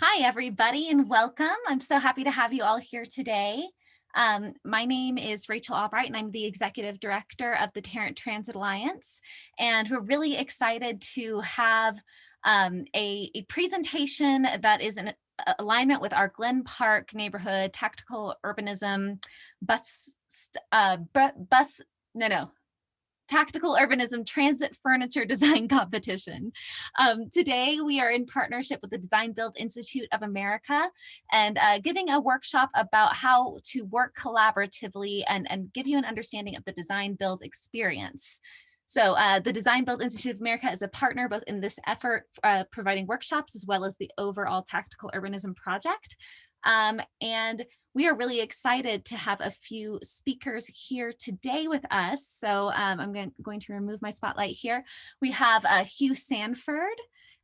Hi, everybody, and welcome. I'm so happy to have you all here today. My name is Rachel Albright, and I'm the Executive Director of the Tarrant Transit Alliance. And we're really excited to have a presentation that is in alignment with our Glen Park neighborhood tactical urbanism Tactical Urbanism Transit Furniture Design Competition. Today, we are in partnership with the Design Build Institute of America and giving a workshop about how to work collaboratively and give you an understanding of the design build experience. So the Design Build Institute of America is a partner both in this effort, providing workshops, as well as the overall Tactical Urbanism project. And we are really excited to have a few speakers here today with us. So I'm going to remove my spotlight here. We have Hugh Sanford,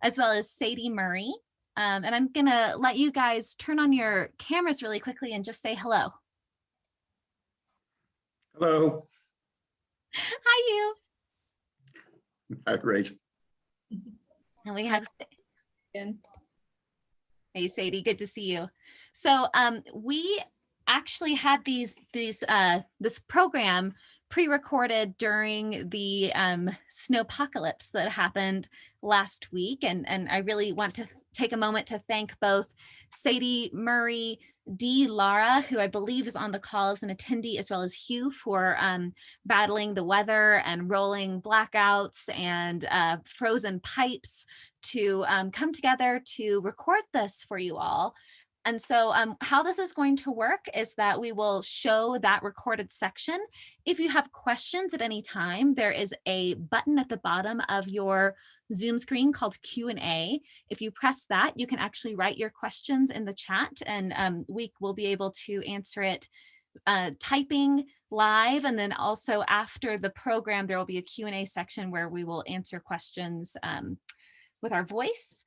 as well as Sadie Murray. And I'm gonna let you guys turn on your cameras really quickly and just say hello. Hello. Hi, Hugh. Hi, Rachel. And we have Hey, Sadie, good to see you. So we actually had this program pre-recorded during the snowpocalypse that happened last week. And I really want to take a moment to thank both Sadie Murray, Dee Lara, who I believe is on the call as an attendee, as well as Hugh for battling the weather and rolling blackouts and frozen pipes to come together to record this for you all. And so how this is going to work is that we will show that recorded section. If you have questions at any time, there is a button at the bottom of your Zoom screen called Q&A. If you press that, you can actually write your questions in the chat, and we will be able to answer it typing live. And then also after the program, there will be a Q&A section where we will answer questions with our voice.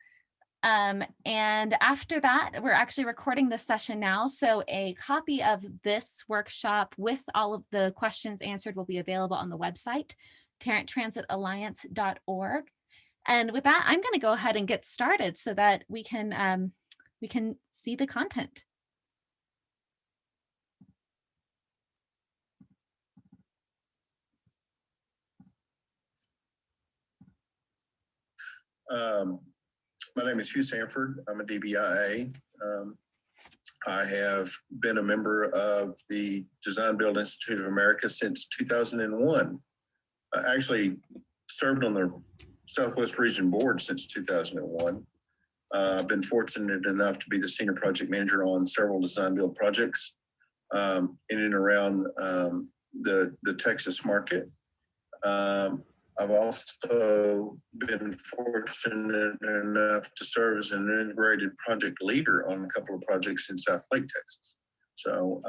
And after that, we're actually recording this session now. So a copy of this workshop with all of the questions answered will be available on the website, tarranttransitalliance.org. And with that, I'm going to go ahead and get started so that we can see the content. My name is Hugh Sanford. I'm a DBIA. I have been a member of the Design Build Institute of America since 2001. I actually served on the Southwest Region Board since 2001. I've been fortunate enough to be the senior project manager on several design build projects in and around the Texas market. I've also been fortunate enough to serve as an integrated project leader on a couple of projects in South Lake, Texas. So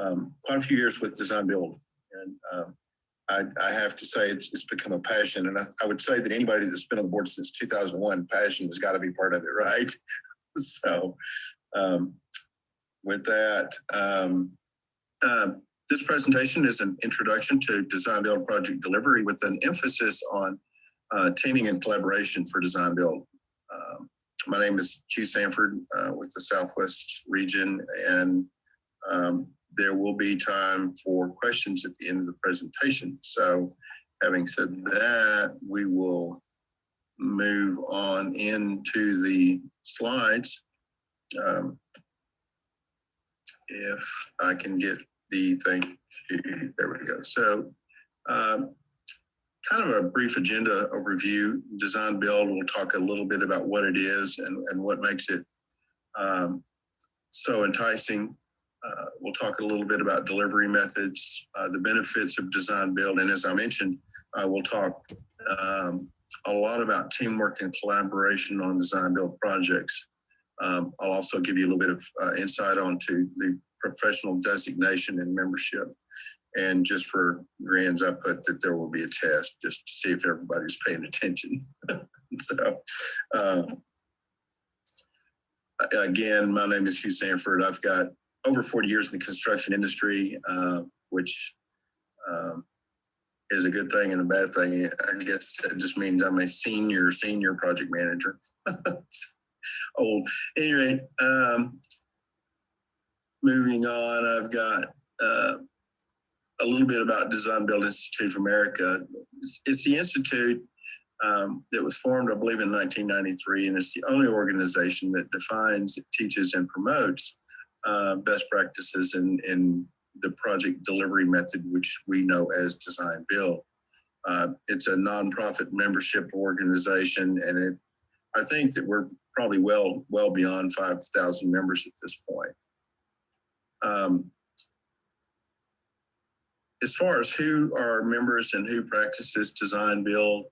quite a few years with design build. And I have to say it's become a passion. And I would say that anybody that's been on the board since 2001, passion has got to be part of it, right? So with that, this presentation is an introduction to design build project delivery with an emphasis on teaming and collaboration for design build. My name is Hugh Sanford with the Southwest region, and there will be time for questions at the end of the presentation. So having said that, we will move on into the slides. If I can get the thing, there we go. So kind of a brief agenda overview. Design build, we'll talk a little bit about what it is and what makes it so enticing. We'll talk a little bit about delivery methods, the benefits of design build, and as I mentioned, we'll talk a lot about teamwork and collaboration on design build projects. I'll also give you a little bit of insight onto the professional designation and membership. And just for grins, I put that there will be a test just to see if everybody's paying attention. So again, my name is Hugh Sanford. I've got over 40 years in the construction industry, which is a good thing and a bad thing. I guess it just means I'm a senior project manager. old. Anyway, moving on, I've got a little bit about Design Build Institute of America. It's the institute that was formed, I believe, in 1993, and it's the only organization that defines, teaches, and promotes best practices in the project delivery method, which we know as Design Build. It's a nonprofit membership organization, and I think that we're probably well beyond 5,000 members at this point. As far as who are members and who practices Design Build,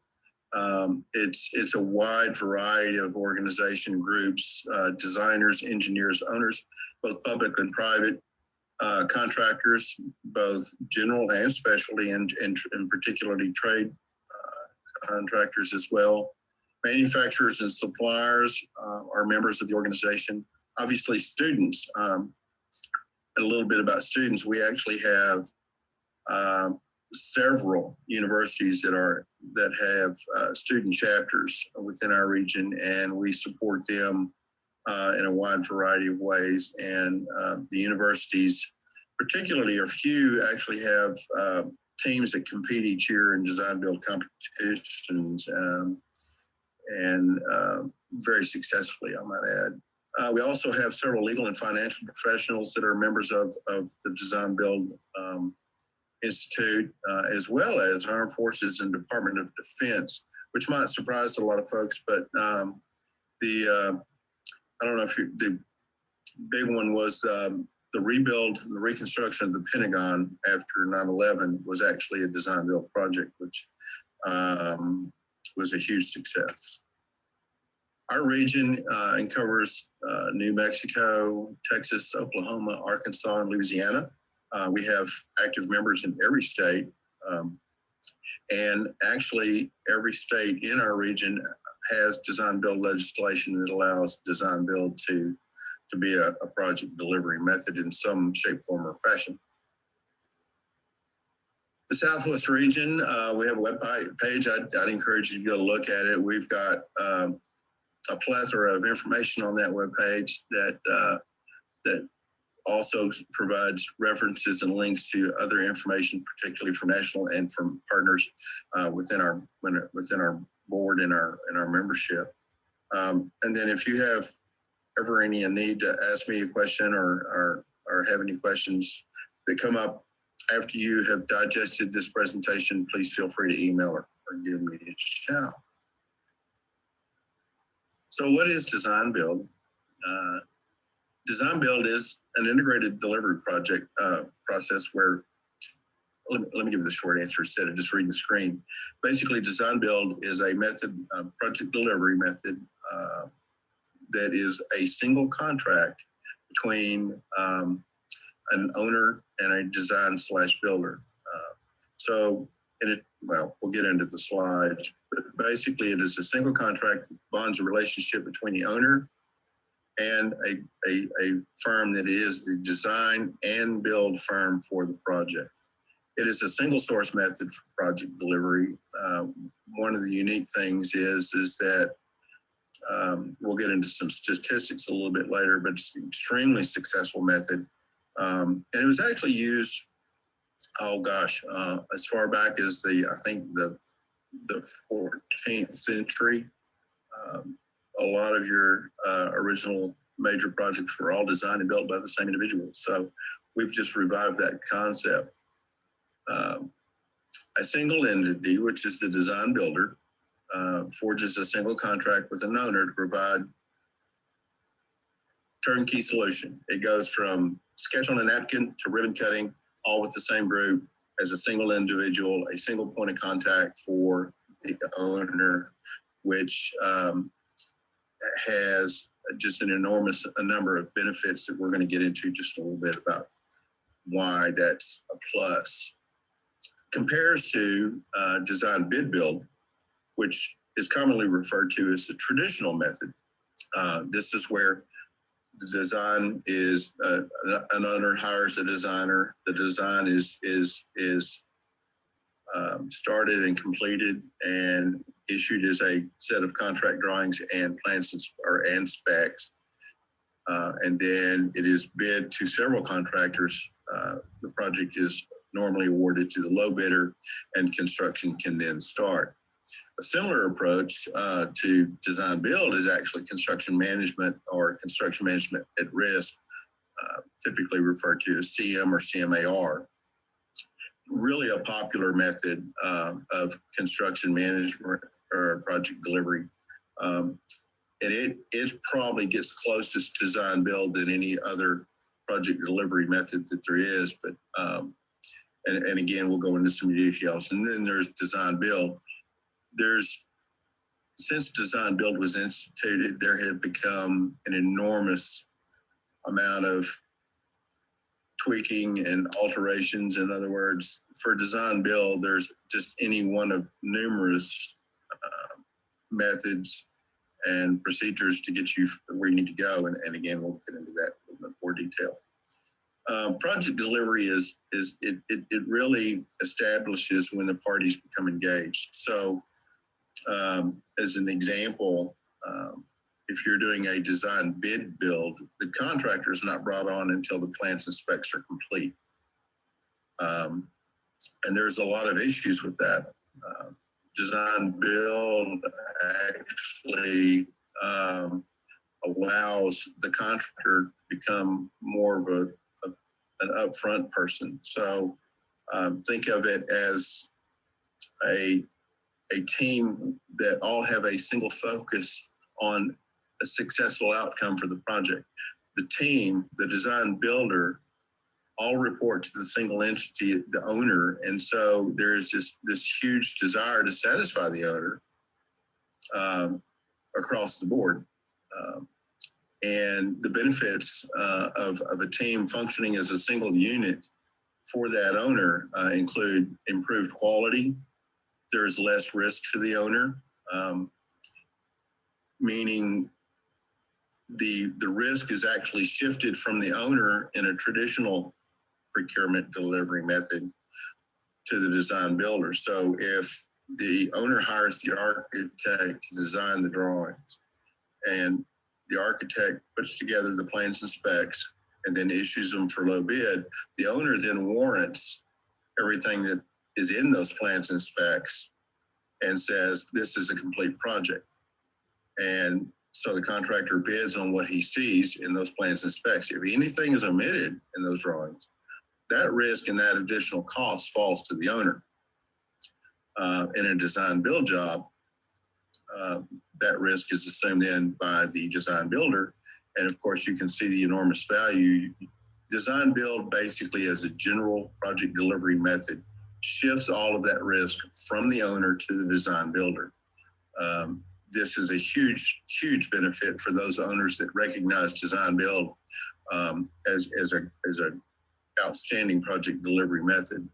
it's a wide variety of organization groups, designers, engineers, owners, both public and private, contractors, both general and specialty, and particularly trade contractors as well. Manufacturers and suppliers are members of the organization. Obviously, students. A little bit about students. We actually have several universities that have student chapters within our region, and we support them in a wide variety of ways. And the universities, particularly a few, actually have teams that compete each year in design build competitions, and very successfully, I might add. We also have several legal and financial professionals that are members of the Design Build Institute, as well as Armed Forces and Department of Defense, which might surprise a lot of folks, but I don't know if the big one was the rebuild and the reconstruction of the Pentagon after 9/11 was actually a design build project, which was a huge success. Our region covers New Mexico, Texas, Oklahoma, Arkansas, and Louisiana. We have active members in every state. And actually, every state in our region has design build legislation that allows design build to be a project delivery method in some shape, form, or fashion. The Southwest region, we have a web page. I'd encourage you to go look at it. We've got a plethora of information on that webpage that also provides references and links to other information, particularly from national and from partners within our board and our membership. And then if you have ever any need to ask me a question or have any questions that come up after you have digested this presentation, please feel free to email or give me a shout. So what is design build? Design build is an integrated delivery project process where, let me give the short answer instead of just reading the screen. Basically, design build is a method, project delivery method that is a single contract between an owner and a design/builder. Well, we'll get into the slides, but basically it is a single contract that bonds a relationship between the owner and a firm that is the design and build firm for the project. It is a single source method for project delivery. One of the unique things is that we'll get into some statistics a little bit later, but it's an extremely successful method. And it was actually used, as far back as I think the 14th century. A lot of your original major projects were all designed and built by the same individuals. So we've just revived that concept. A single entity, which is the design builder, forges a single contract with an owner to provide turnkey solution. It goes from sketch on a napkin to ribbon cutting, all with the same group as a single individual, a single point of contact for the owner, which has just an enormous number of benefits that we're going to get into just a little bit about why that's a plus. Compares to design bid build, which is commonly referred to as the traditional method. This is where the design is an owner hires a designer. The design is started and completed, and issued as a set of contract drawings and plans and specs. And then it is bid to several contractors. The project is normally awarded to the low bidder, and construction can then start. A similar approach to design build is actually construction management or construction management at risk, typically referred to as CM or CMAR. Really a popular method of construction management or project delivery. And it probably gets closest to design build than any other project delivery method that there is. But and again, we'll go into some details. And then there's design build. Since design build was instituted, there have become an enormous amount of tweaking and alterations. In other words, for design build, there's just any one of numerous methods and procedures to get you where you need to go. And again, we'll get into that in a little bit more detail. Project delivery it really establishes when the parties become engaged. So as an example, if you're doing a design bid build, the contractor is not brought on until the plans and specs are complete. And there's a lot of issues with that. Design build actually allows the contractor to become more of an upfront person. So think of it as a team that all have a single focus on a successful outcome for the project. The team, the design builder, all report to the single entity, the owner. And so there's this huge desire to satisfy the owner across the board. And the benefits of a team functioning as a single unit for that owner include improved quality. There's less risk to the owner, meaning the risk is actually shifted from the owner in a traditional procurement delivery method to the design builder. So if the owner hires the architect to design the drawings, and the architect puts together the plans and specs and then issues them for low bid, the owner then warrants everything that is in those plans and specs and says, this is a complete project. And so the contractor bids on what he sees in those plans and specs. If anything is omitted in those drawings, that risk and that additional cost falls to the owner. In a design build job, that risk is assumed then by the design builder. And of course, you can see the enormous value. Design build basically as a general project delivery method shifts all of that risk from the owner to the design builder. This is a huge, huge benefit for those owners that recognize design build as a outstanding project delivery method.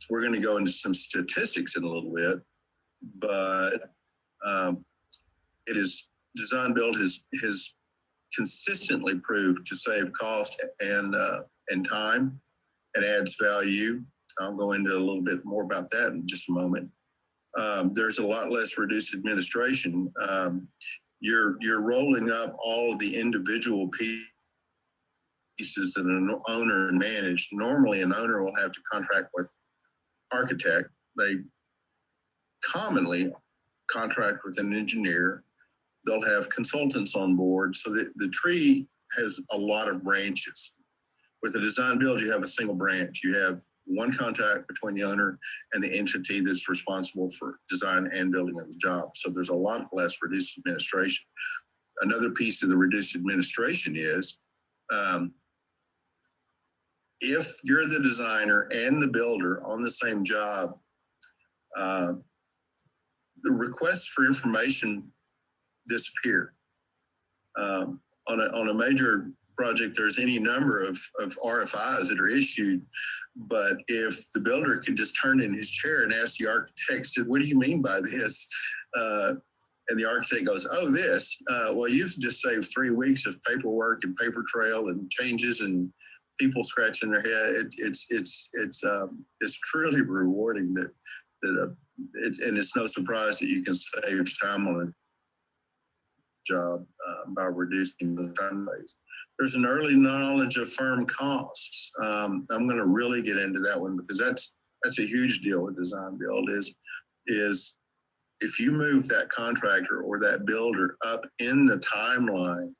We're going to go into some statistics in a little bit, but it is design build has consistently proved to save cost and time and adds value. I'll go into a little bit more about that in just a moment. There's a lot less reduced administration. You're rolling up all of the individual pieces that an owner managed. Normally, an owner will have to contract with architect. They commonly contract with an engineer. They'll have consultants on board, so that the tree has a lot of branches. With a design build, you have a single branch. You have one contact between the owner and the entity that's responsible for design and building of the job. So there's a lot less reduced administration. Another piece of the reduced administration is if you're the designer and the builder on the same job, the requests for information disappear. On a major project, there's any number of RFIs that are issued, but if the builder could just turn in his chair and ask the architect, said, what do you mean by this? And the architect goes, oh, this. Well, you've just saved 3 weeks of paperwork and paper trail and changes and people scratching their head. It's truly rewarding that it's no surprise that you can save time on a job by reducing the time days. There's an early knowledge of firm costs. I'm going to really get into that one because that's a huge deal with design build is if you move that contractor or that builder up in the timeline,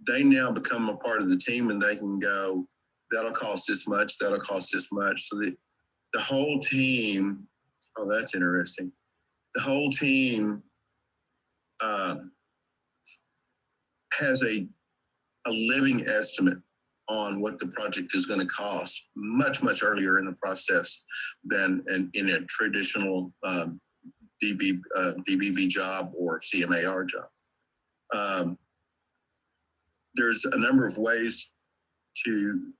they now become a part of the team and they can go, that'll cost this much, that'll cost this much. So the whole team, oh, that's interesting. The whole team has a living estimate on what the project is going to cost much, much earlier in the process than in a traditional DBV job or CMAR job. There's a number of ways to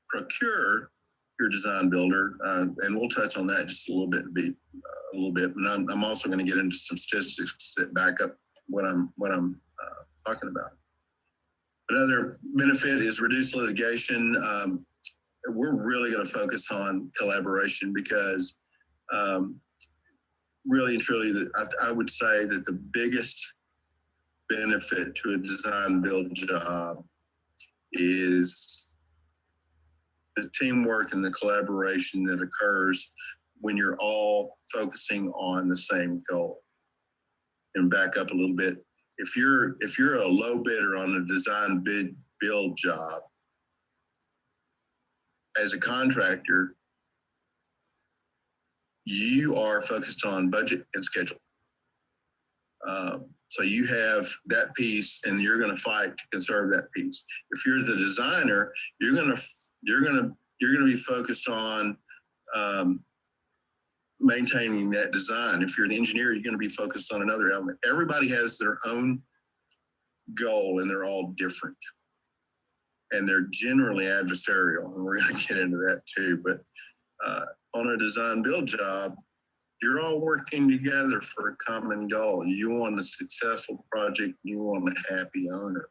procure your design builder, and we'll touch on that just a little bit. And I'm also going to get into some statistics that back up what I'm talking about. Another benefit is reduced litigation. We're really going to focus on collaboration because really and truly, I would say that the biggest benefit to a design build job is the teamwork and the collaboration that occurs when you're all focusing on the same goal. And back up a little bit. If you're a low bidder on a design build job, as a contractor, you are focused on budget and schedule. So you have that piece, and you're going to fight to conserve that piece. If you're the designer, you're going to be focused on maintaining that design. If you're the engineer, you're going to be focused on another element. Everybody has their own goal, and they're all different, and they're generally adversarial. And we're going to get into that too. But on a design build job, you're all working together for a common goal. You want a successful project. You want a happy owner.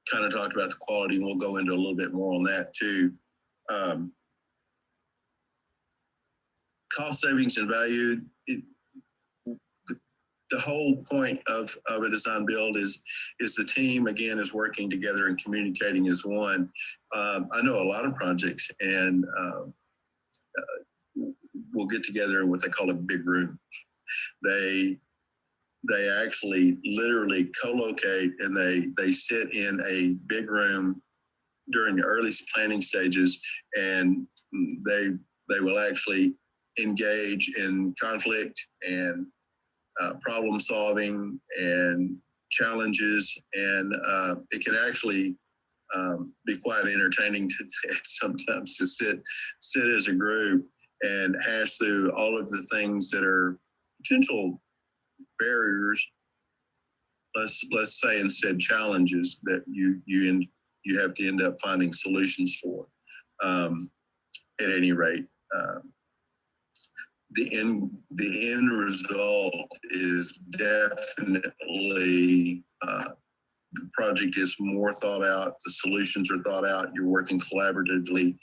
Kind of talked about the quality, and we'll go into a little bit more on that too. Cost savings and value. The whole point of a design build is the team, again, is working together and communicating as one. I know a lot of projects, and we'll get together in what they call a big room. They actually literally co-locate, and they sit in a big room during the early planning stages, and they will actually engage in conflict and problem solving and challenges, and it can actually be quite entertaining sometimes to sit as a group and hash through all of the things that are potential barriers, let's say instead challenges that you have to end up finding solutions for. At any rate, the end result is definitely the project is more thought out, the solutions are thought out, you're working collaboratively,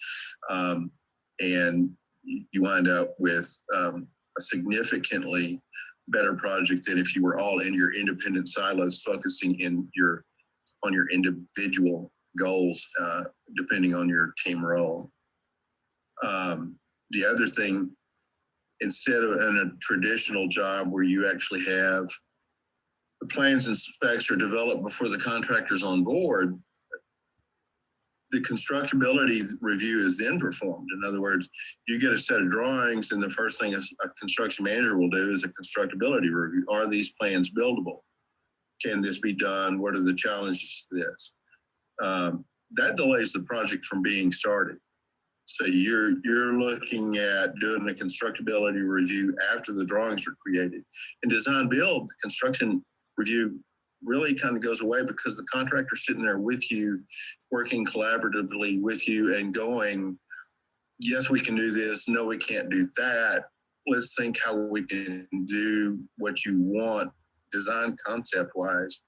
and you wind up with a significantly better project than if you were all in your independent silos focusing on your individual goals, depending on your team role. The other thing, instead of in a traditional job where you actually have the plans and specs are developed before the contractor's on board, the constructability review is then performed. In other words, you get a set of drawings, and the first thing a construction manager will do is a constructability review. Are these plans buildable? Can this be done? What are the challenges to this? That delays the project from being started. So you're looking at doing a constructability review after the drawings are created. In design build, the construction review really kind of goes away because the contractor's sitting there with you, working collaboratively with you and going, yes, we can do this. No, we can't do that. Let's think how we can do what you want design concept wise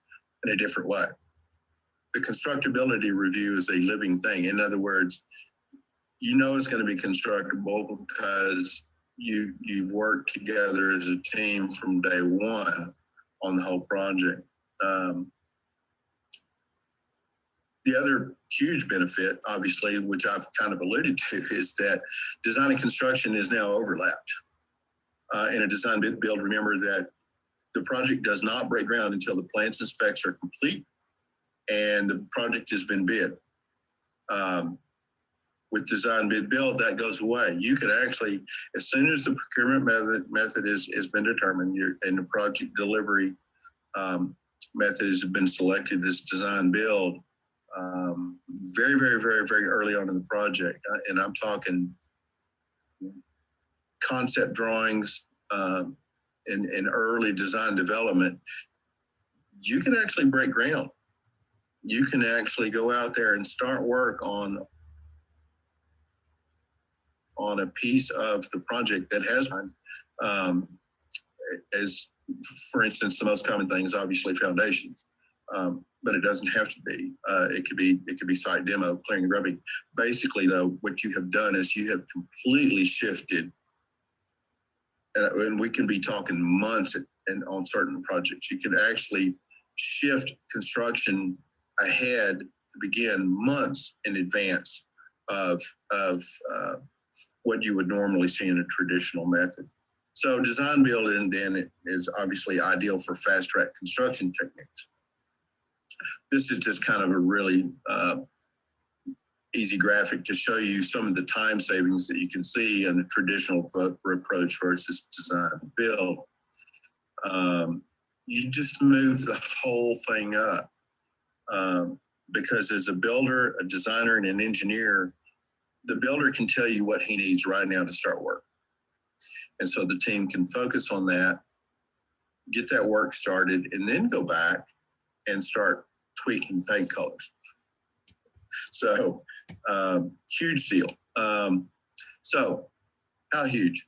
in a different way. the constructability review is a living thing. In other words, you know it's going to be constructible because you've worked together as a team from day one on the whole project. The other huge benefit, obviously, which I've kind of alluded to, is that design and construction is now overlapped. In a design bid build, remember that the project does not break ground until the plans and specs are complete and the project has been bid. With design bid build, that goes away. You could actually, as soon as the procurement method has been determined and the project delivery method has been selected as design build, very, very, very, very early on in the project, and I'm talking concept drawings and early design development, you can actually break ground. You can actually go out there and start work on a piece of the project that has as, for instance, the most common thing is obviously foundations. But it doesn't have to be. It could be site demo, clearing and grubbing. Basically, though, what you have done is you have completely shifted, and we can be talking months and on certain projects. You can actually shift construction ahead to begin months in advance of what you would normally see in a traditional method. So design build then is obviously ideal for fast track construction techniques. This is just kind of a really easy graphic to show you some of the time savings that you can see in a traditional approach versus design build. You just move the whole thing up because as a builder, a designer, and an engineer, the builder can tell you what he needs right now to start work. And so the team can focus on that, get that work started, and then go back and start tweaking paint colors. So huge deal. So how huge?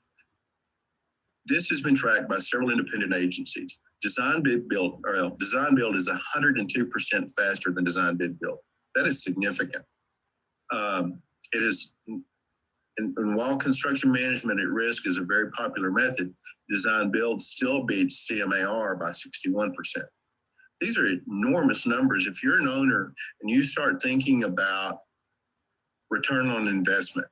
This has been tracked by several independent agencies. Design bid build is 102% faster than design bid build. That is significant. It is, and while construction management at risk is a very popular method, design build still beats CMAR by 61%. These are enormous numbers. If you're an owner and you start thinking about return on investment,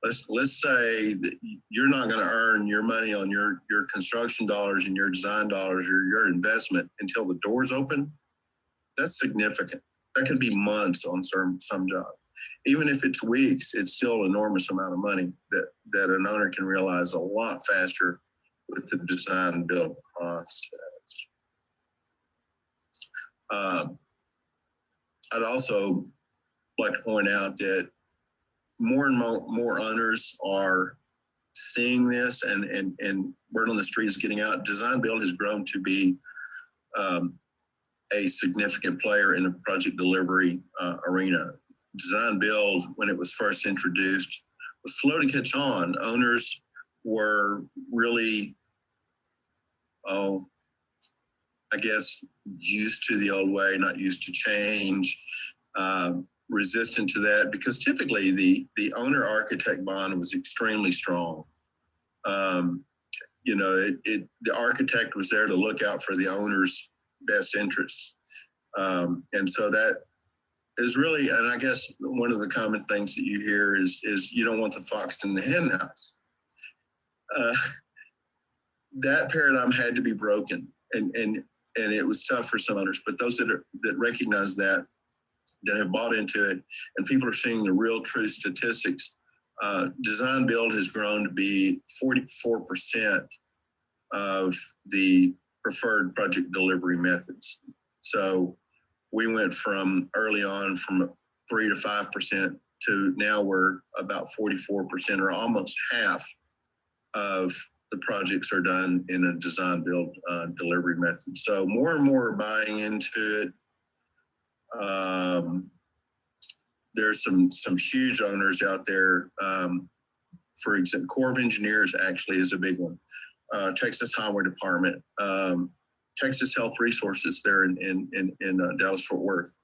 let's say that you're not going to earn your money on your construction dollars and your design dollars or your investment until the doors open, that's significant. That could be months on some jobs. Even if it's weeks, it's still an enormous amount of money that an owner can realize a lot faster with the design and build process. I'd also like to point out that more and more owners are seeing this, and word on the street is getting out. Design build has grown to be a significant player in the project delivery arena. Design build, when it was first introduced, was slow to catch on. Owners were really, I guess, used to the old way, not used to change, resistant to that, because typically the owner-architect bond was extremely strong. The architect was there to look out for the owner's best interests. And so that is really, and I guess one of the common things that you hear is you don't want the fox in the hen house. That paradigm had to be broken, and it was tough for some owners, but those that recognize that have bought into it, and people are seeing the real true statistics. Design build has grown to be 44% of the preferred project delivery methods. So we went from early on from 3 to 5% to now we're about 44%, or almost half of the projects are done in a design build delivery method. So more and more are buying into it. There's some huge owners out there. For example, Corps of Engineers actually is a big one. Texas Highway Department, Texas Health Resources there in Dallas-Fort Worth.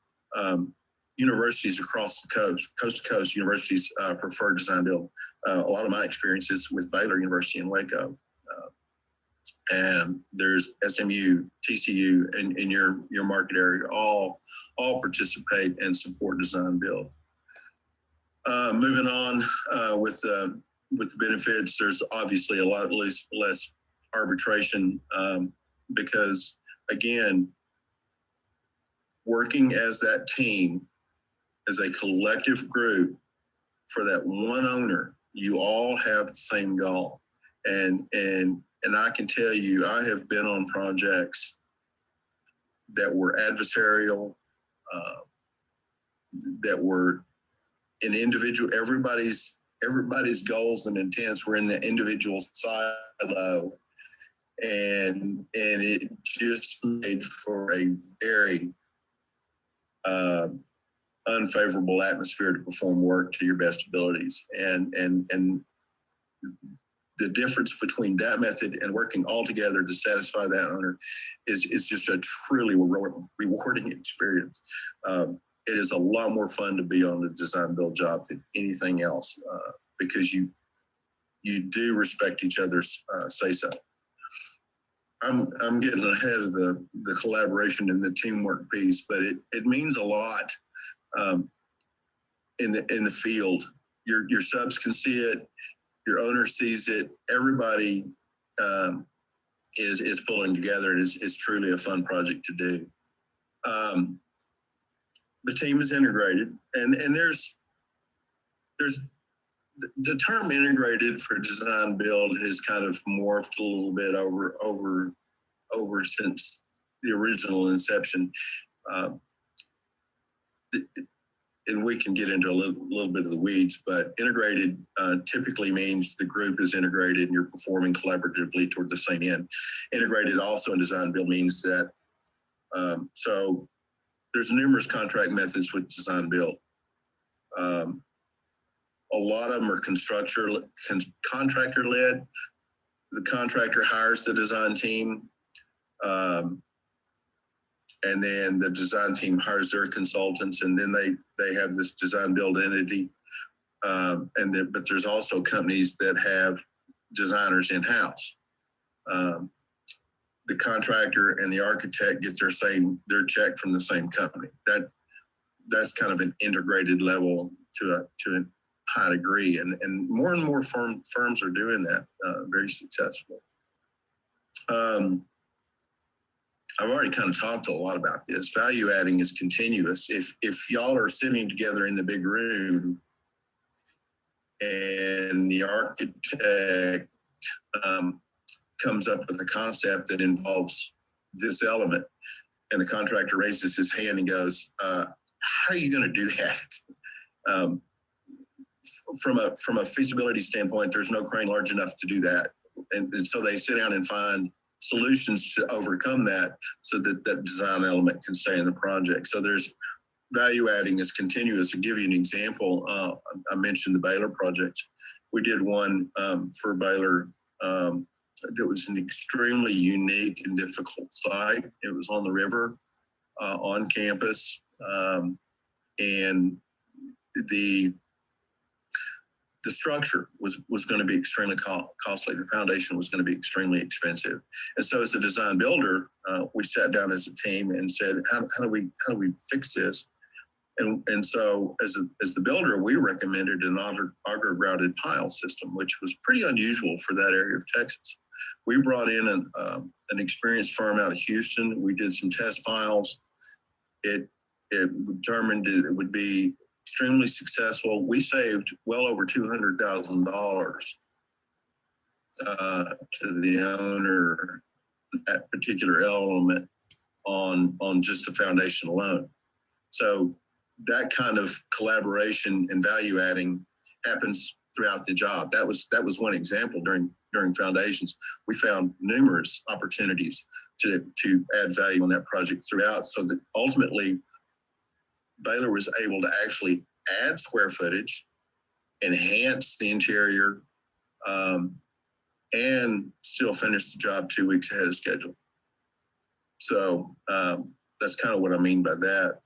Universities across the coast to coast universities prefer design build. A lot of my experiences with Baylor University in Waco. And there's SMU, TCU, and in your market area, all participate and support design build. Moving on with the benefits, there's obviously a lot less arbitration because, again, working as that team, as a collective group for that one owner, you all have the same goal. And I can tell you, I have been on projects that were adversarial, that were in individual, everybody's goals and intents were in the individual silo. And it just made for a very unfavorable atmosphere to perform work to your best abilities. And the difference between that method and working all together to satisfy that owner is just a truly rewarding experience. It is a lot more fun to be on the design build job than anything else because you do respect each other's say-so. I'm getting ahead of the collaboration and the teamwork piece, but it means a lot in the field. Your subs can see it, your owner sees it. Everybody is pulling together, and it's truly a fun project to do. The team is integrated, and there's the term integrated for design build has kind of morphed a little bit over since the original inception. And we can get into a little bit of the weeds, but integrated typically means the group is integrated and you're performing collaboratively toward the same end. Integrated also in design build means that, so there's numerous contract methods with design build. A lot of them are contractor led. The contractor hires the design team, and then the design team hires their consultants, and then they have this design build entity. But there's also companies that have designers in-house. The contractor and the architect get their check from the same company. That's kind of an integrated level to a high degree, and more firms are doing that very successfully. I've already kind of talked a lot about this. Value adding is continuous. If y'all are sitting together in the big room and the architect comes up with a concept that involves this element, and the contractor raises his hand and goes, how are you going to do that? From a feasibility standpoint, there's no crane large enough to do that. And so they sit down and find solutions to overcome that so that that design element can stay in the project. So there's value adding is continuous. To give you an example, I mentioned the Baylor project. We did one for Baylor that was an extremely unique and difficult site. It was on the river, on campus, and the structure was going to be extremely costly. The foundation was going to be extremely expensive. And so as a design builder, we sat down as a team and said, how do we fix this? And so as the builder, we recommended an auger grouted pile system, which was pretty unusual for that area of Texas. We brought in an experienced firm out of Houston. We did some test piles. It determined it would be extremely successful. We saved well over $200,000 to the owner, that particular element on just the foundation alone. So that kind of collaboration and value adding happens throughout the job. That was one example during foundations. We found numerous opportunities to add value on that project throughout, so that ultimately Baylor was able to actually add square footage, enhance the interior, and still finish the job 2 weeks ahead of schedule. So that's kind of what I mean by that.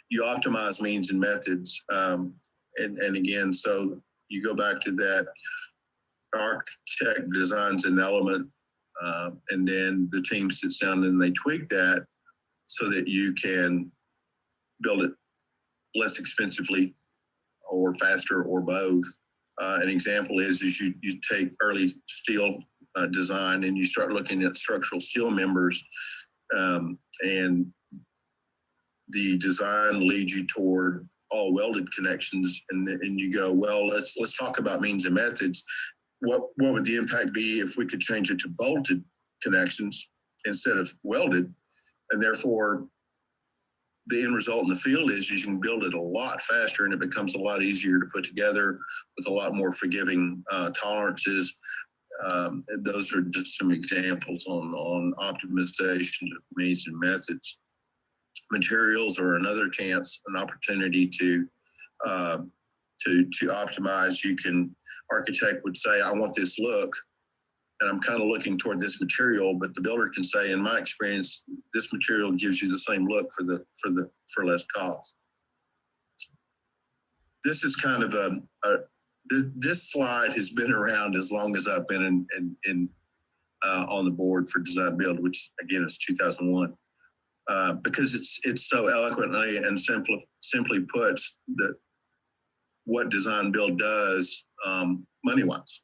you optimize means and methods. And again, so you go back to that architect designs an element, and then the team sits down and they tweak that so that you can build it less expensively or faster or both. An example is you take early steel design and you start looking at structural steel members, and the design leads you toward all welded connections, and you go, well, let's talk about means and methods. What would the impact be if we could change it to bolted connections instead of welded? And therefore, the end result in the field is you can build it a lot faster, and it becomes a lot easier to put together with a lot more forgiving tolerances. Those are just some examples on optimization of means and methods. Materials are another chance, an opportunity to optimize. You can, architect would say, I want this look, and I'm kind of looking toward this material, but the builder can say, in my experience, this material gives you the same look for less cost. This is kind of this slide has been around as long as I've been in on the board for design build, which again is 2001, because it's so eloquently and simply puts that what design build does money wise.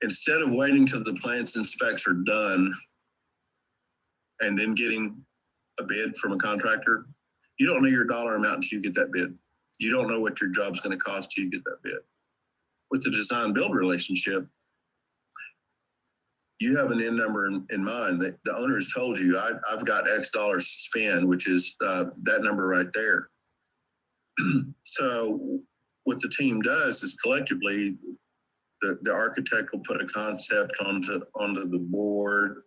Instead of waiting till the plans and specs are done and then getting a bid from a contractor, you don't know your dollar amount until you get that bid. You don't know what your job's going to cost till you get that bid. With the design build relationship, you have an end number in mind. The owner has told you, I've got X dollars to spend, which is that number right there. So what the team does is collectively, the architect will put a concept onto the board,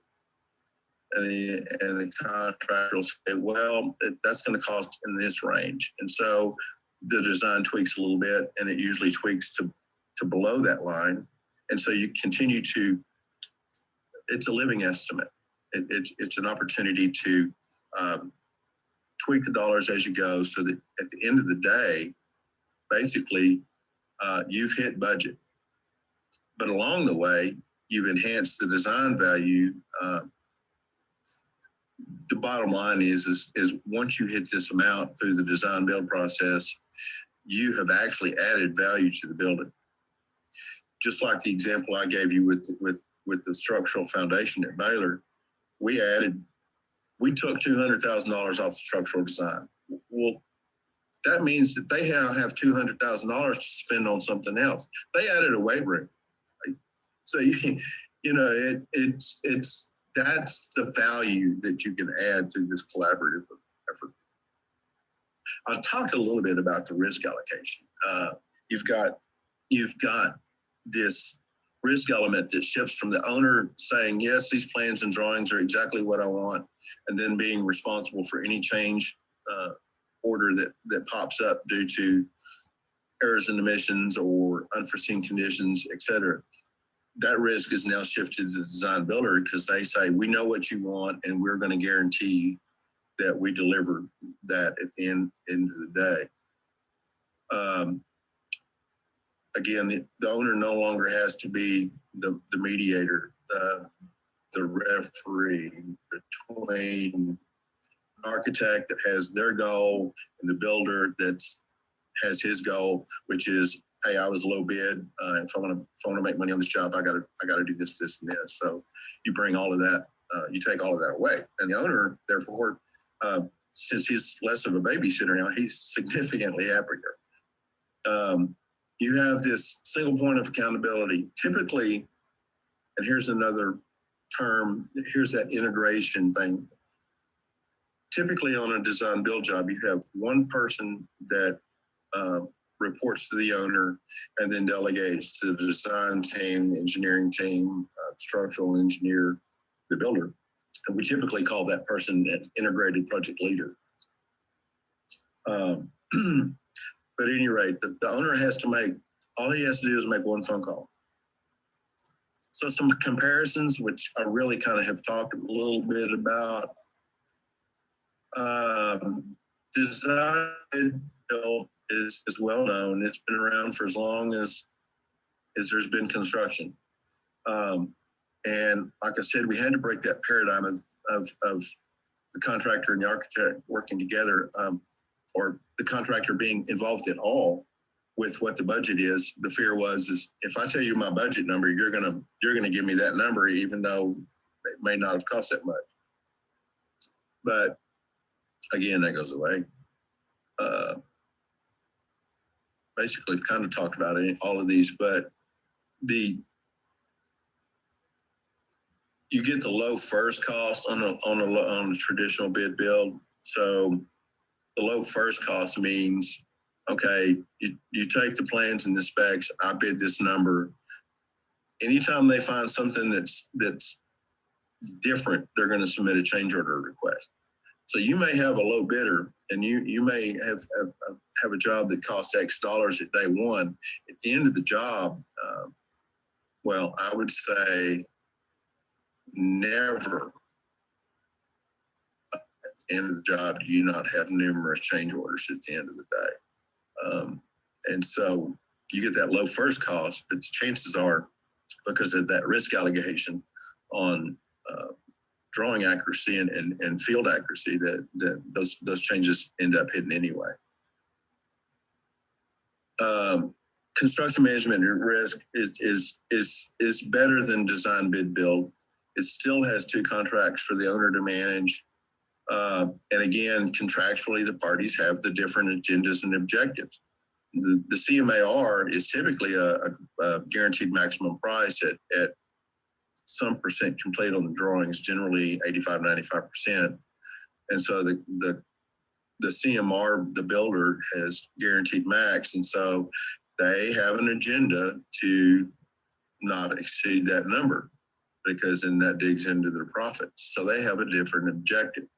and the contractor will say, well, that's going to cost in this range. And so the design tweaks a little bit, and it usually tweaks to below that line. And so you continue to, it's a living estimate. It's an opportunity to tweak the dollars as you go, so that at the end of the day, basically, you've hit budget. But along the way, you've enhanced the design value. The bottom line is once you hit this amount through the design build process, you have actually added value to the building. Just like the example I gave you with the structural foundation at Baylor, we took $200,000 off the structural design. Well, that means that they now have $200,000 to spend on something else. They added a weight room. Right? So it's that's the value that you can add to this collaborative effort. I'll talk a little bit about the risk allocation. You've got this risk element that shifts from the owner saying, yes, these plans and drawings are exactly what I want, and then being responsible for any change order that pops up due to errors in emissions or unforeseen conditions, et cetera. That risk is now shifted to the design builder, because they say, we know what you want, and we're going to guarantee that we deliver that at the end of the day. Again, the owner no longer has to be the mediator, the referee between an architect that has their goal and the builder that has his goal, which is, hey, I was low bid. If I want to make money on this job, I got to do this, this, and this. So you bring all of that, you take all of that away, and the owner, therefore, since he's less of a babysitter now, he's significantly happier. You have this single point of accountability. Typically, and here's another term, here's that integration thing. Typically on a design build job, you have one person that reports to the owner and then delegates to the design team, engineering team, structural engineer, the builder. And we typically call that person an integrated project leader. But at any rate, the owner has to make, all he has to do is make one phone call. So some comparisons, which I really kind of have talked a little bit about. Design build is well known. It's been around for as long as there's been construction. And like I said, we had to break that paradigm of the contractor and the architect working together, or the contractor being involved at all with what the budget is. The fear is if I tell you my budget number, you're gonna give me that number, even though it may not have cost that much. But again, that goes away. Basically, we've kind of talked about all of these, but you get the low first cost on a traditional bid build. So the low first cost means, okay, you take the plans and the specs, I bid this number. Anytime they find something that's different, they're going to submit a change order request. So you may have a low bidder, and you may have a job that costs X dollars at day one. At the end of the job, well, I would say never at the end of the job do you not have numerous change orders at the end of the day. And so you get that low first cost, but the chances are, because of that risk allocation on drawing accuracy and field accuracy, that those changes end up hitting anyway. Construction management risk is better than design bid build. It still has two contracts for the owner to manage. And again, contractually, the parties have the different agendas and objectives. The CMAR is typically a guaranteed maximum price at some percent complete on the drawings, generally 85, 95%. And so the CMR, the builder, has guaranteed max. And so they have an agenda to not exceed that number, because then that digs into their profits. So they have a different objective.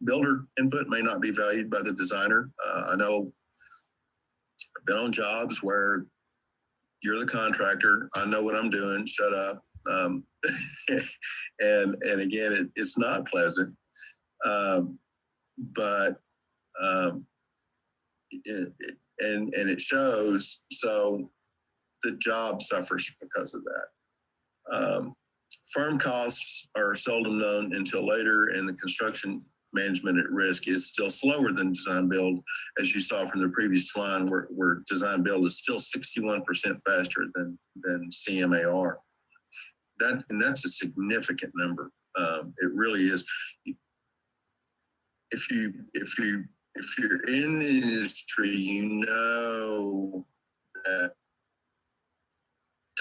Builder input may not be valued by the designer. I know I've been on jobs where you're the contractor, I know what I'm doing, shut up. And again, it's not pleasant, but it shows. So the job suffers because of that. Firm costs are seldom known until later, and the construction management at risk is still slower than design build, as you saw from the previous slide, where design build is still 61% faster than CMAR. That's a significant number. It really is. If you're in the industry, you know that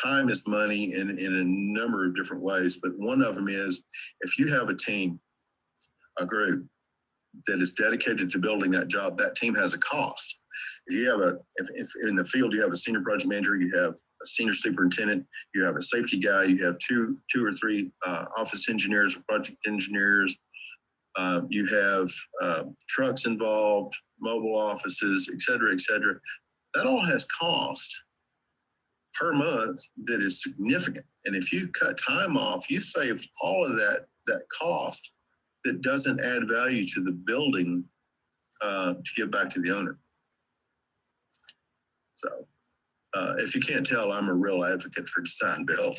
time is money in a number of different ways, but one of them is, if you have a team, a group that is dedicated to building that job, that team has a cost. If you have if in the field you have a senior project manager, you have a senior superintendent, you have a safety guy, you have two or three office engineers or project engineers, you have trucks involved, mobile offices, et cetera, et cetera. That all has cost per month that is significant. And if you cut time off, you save all of that cost that doesn't add value to the building to give back to the owner. So if you can't tell, I'm a real advocate for design build.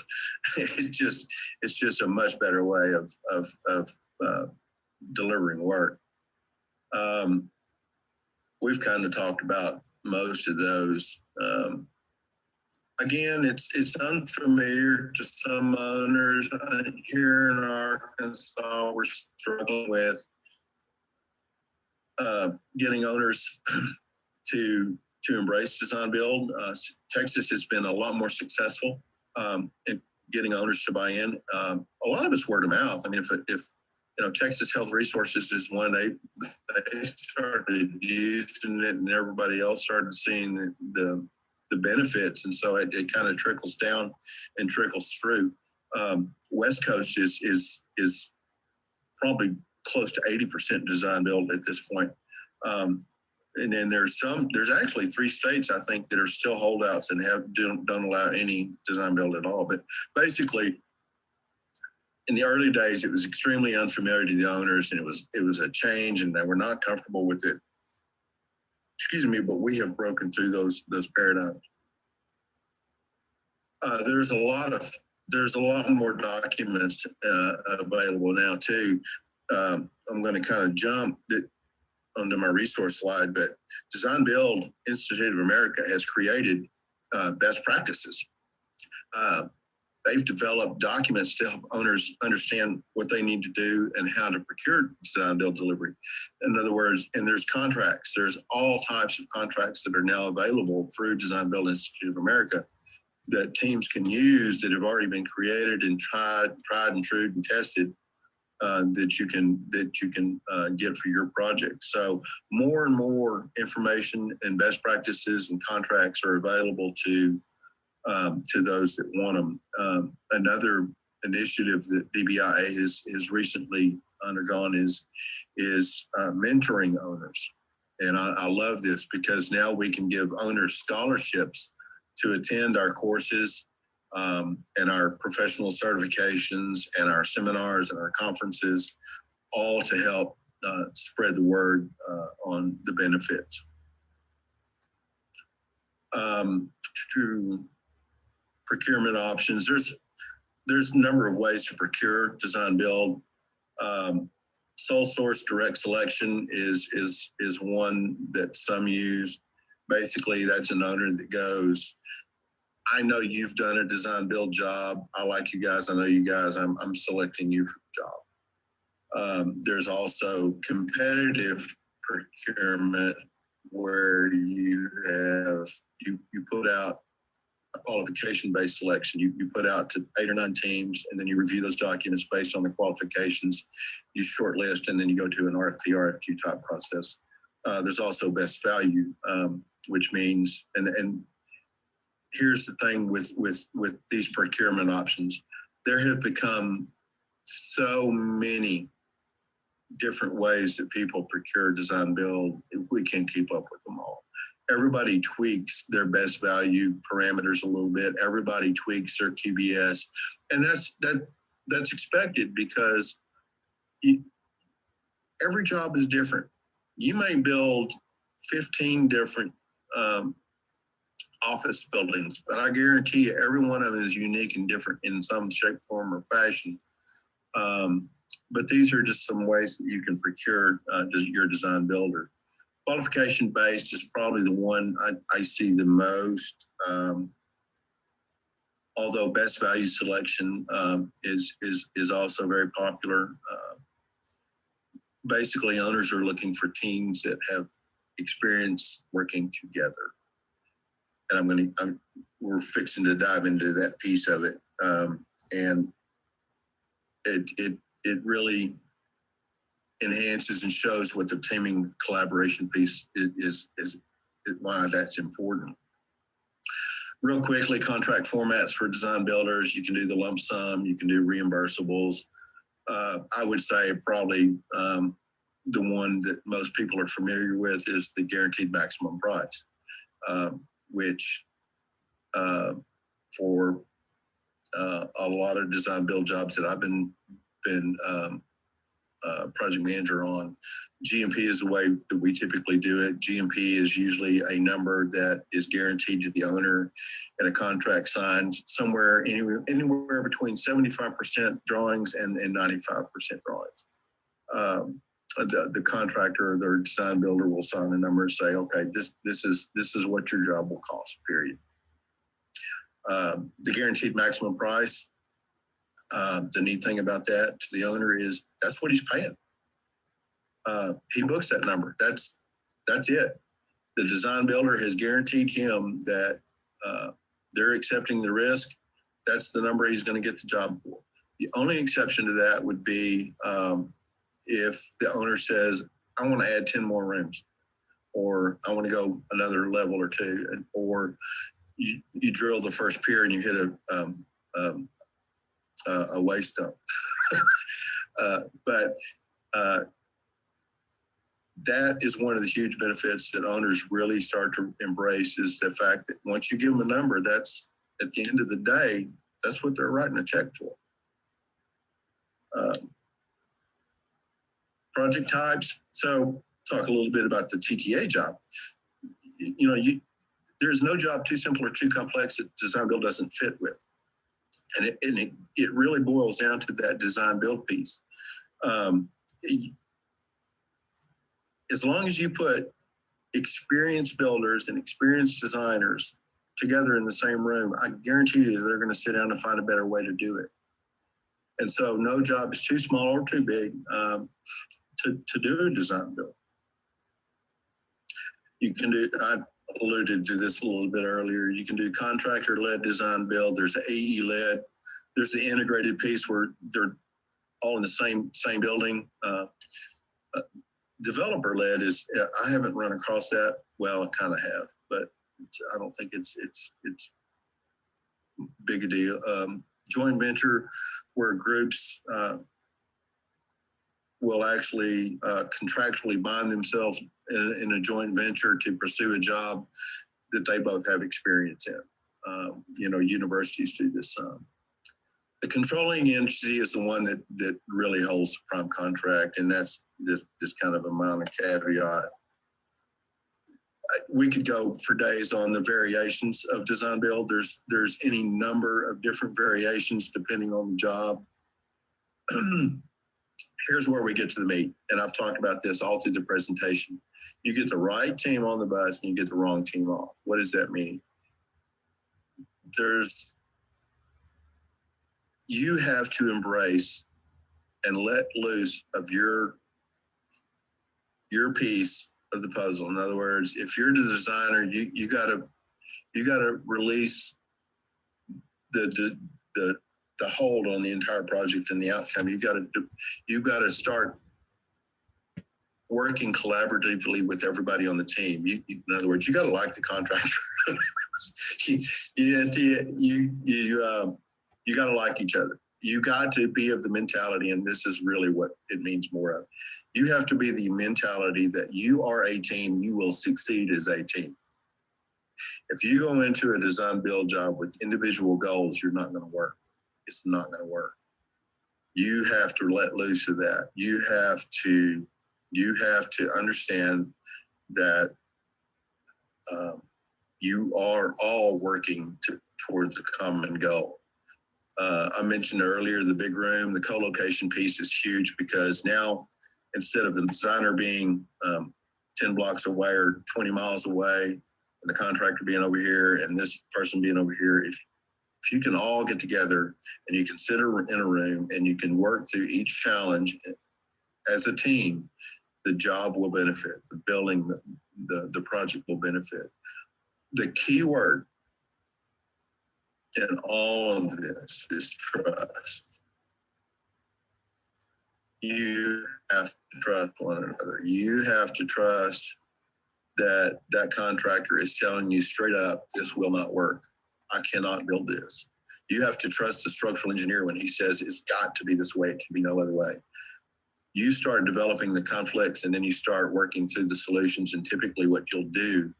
It's just a much better way of delivering work. We've kind of talked about most of those. Again, it's unfamiliar to some owners. Here in Arkansas, we're struggling with getting owners to embrace design build. Texas has been a lot more successful in getting owners to buy in. A lot of it's word of mouth. I mean, if Texas Health Resources is one, they started using it, and everybody else started seeing the benefits, and so it kind of trickles down and trickles through. West Coast is probably close to 80% design build at this point. And then there's actually 3 states, I think, that are still holdouts and don't allow any design build at all. But basically, in the early days, it was extremely unfamiliar to the owners, and it was a change, and they were not comfortable with it. Excuse me, but we have broken through those paradigms. There's a lot more documents available now too. I'm going to kind of jump onto my resource slide, but Design Build Institute of America has created best practices. They've developed documents to help owners understand what they need to do and how to procure design, build, delivery. In other words, and there's contracts. There's all types of contracts that are now available through Design Build Institute of America that teams can use that have already been created and tried and true and tested that you can get for your project. So more and more information and best practices and contracts are available to those that want them. Another initiative that DBIA has recently undergone is mentoring owners. And I love this because now we can give owners scholarships to attend our courses and our professional certifications and our seminars and our conferences, all to help spread the word on the benefits. To procurement options, there's a number of ways to procure design build. Sole source direct selection is one that some use. Basically, that's an owner that goes, I know you've done a design build job. I like you guys. I know you guys. I'm selecting you for the job. There's also competitive procurement where you put out a qualification-based selection. You put out to 8 or 9 teams, and then you review those documents based on the qualifications. You shortlist, and then you go to an RFP, RFQ type process. There's also best value, which means, and here's the thing with these procurement options, there have become so many different ways that people procure design build. We can't keep up with them all. Everybody tweaks their best value parameters a little bit. Everybody tweaks their QBS, and that's expected because every job is different. You may build 15 different office buildings, but I guarantee you every one of them is unique and different in some shape, form, or fashion. But these are just some ways that you can procure your design builder. Qualification based is probably the one I see the most. Although best value selection is also very popular. Basically, owners are looking for teams that have experience working together. And we're fixing to dive into that piece of it. And it really enhances and shows what the teaming collaboration piece is why that's important. Real quickly, contract formats for design builders. You can do the lump sum, you can do reimbursables. I would say probably the one that most people are familiar with is the guaranteed maximum price, which for a lot of design build jobs that I've been project manager on, GMP is the way that we typically do it. GMP is usually a number that is guaranteed to the owner and a contract signed somewhere anywhere between 75% drawings and 95% drawings. The contractor or their design builder will sign a number and say, okay, this is what your job will cost, period. The guaranteed maximum price, the neat thing about that to the owner is that's what he's paying. He books that number. That's it. The design builder has guaranteed him that they're accepting the risk. That's the number he's going to get the job for. The only exception to that would be if the owner says, I want to add 10 more rooms, or I want to go another level or two, or you drill the first pier and you hit a waste dump. But that is one of the huge benefits that owners really start to embrace, is the fact that once you give them a number, that's at the end of the day, that's what they're writing a check for. Project types. So talk a little bit about the TTA job. There's no job too simple or too complex that design build doesn't fit with. And it really boils down to that design build piece. As long as you put experienced builders and experienced designers together in the same room, I guarantee you they're going to sit down and find a better way to do it. And so no job is too small or too big to do a design build. You can do, I alluded to this a little bit earlier, you can do contractor-led design build, there's the AE-led, there's the integrated piece where they're all in the same building. Developer-led is, I haven't run across that. Well, I kind of have, but I don't think it's big a deal. Joint venture, where groups will actually contractually bind themselves in a joint venture to pursue a job that they both have experience in. Universities do this. The controlling entity is the one that really holds the prime contract, and that's this kind of a minor caveat. We could go for days on the variations of design build. There's any number of different variations depending on the job. Here's where we get to the meat, and I've talked about this all through the presentation. You get the right team on the bus and you get the wrong team off. What does that mean? You have to embrace and let loose of your piece of the puzzle. In other words, if you're the designer, you gotta release the hold on the entire project and the outcome. You gotta start working collaboratively with everybody on the team. In other words, you gotta like the contractor. You got to like each other. You got to be of the mentality, and this is really what it means more of. You have to be the mentality that you are a team, you will succeed as a team. If you go into a design build job with individual goals, you're not going to work. It's not going to work. You have to let loose of that. You have to understand that you are all working towards a common goal. I mentioned earlier the big room, the co-location piece is huge because now instead of the designer being 10 blocks away or 20 miles away and the contractor being over here and this person being over here, if you can all get together and you can sit in a room and you can work through each challenge as a team, the job will benefit, the building, the project will benefit. The key word in all of this is trust. You have to trust one another. You have to trust that that contractor is telling you straight up, this will not work. I cannot build this. You have to trust the structural engineer when he says it's got to be this way, it can be no other way. You start developing the conflicts and then you start working through the solutions, and typically what you'll do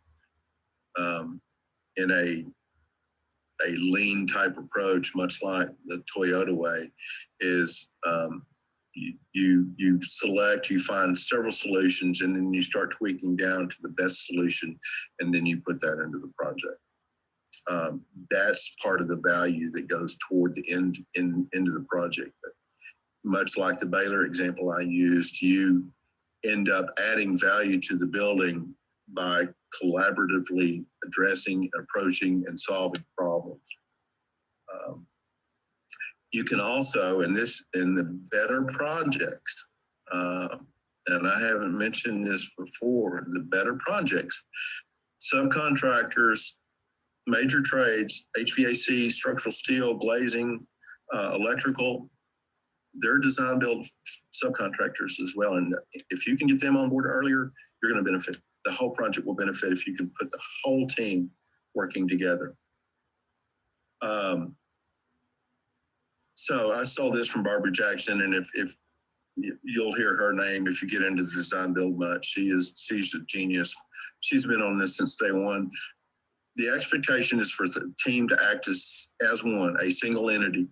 in a lean type approach, much like the Toyota way, is you select, you find several solutions, and then you start tweaking down to the best solution, and then you put that into the project. That's part of the value that goes toward the end into the project. But much like the Baylor example I used, you end up adding value to the building by collaboratively addressing, approaching, and solving problems. You can also, in the better projects, and I haven't mentioned this before, the better projects, subcontractors, major trades, HVAC, structural steel, glazing, electrical, they're design build subcontractors as well. And if you can get them on board earlier, you're going to benefit. The whole project will benefit if you can put the whole team working together. So I saw this from Barbara Jackson, and if you'll hear her name if you get into the design build much, she's a genius. She's been on this since day one. The expectation is for the team to act as one, a single entity.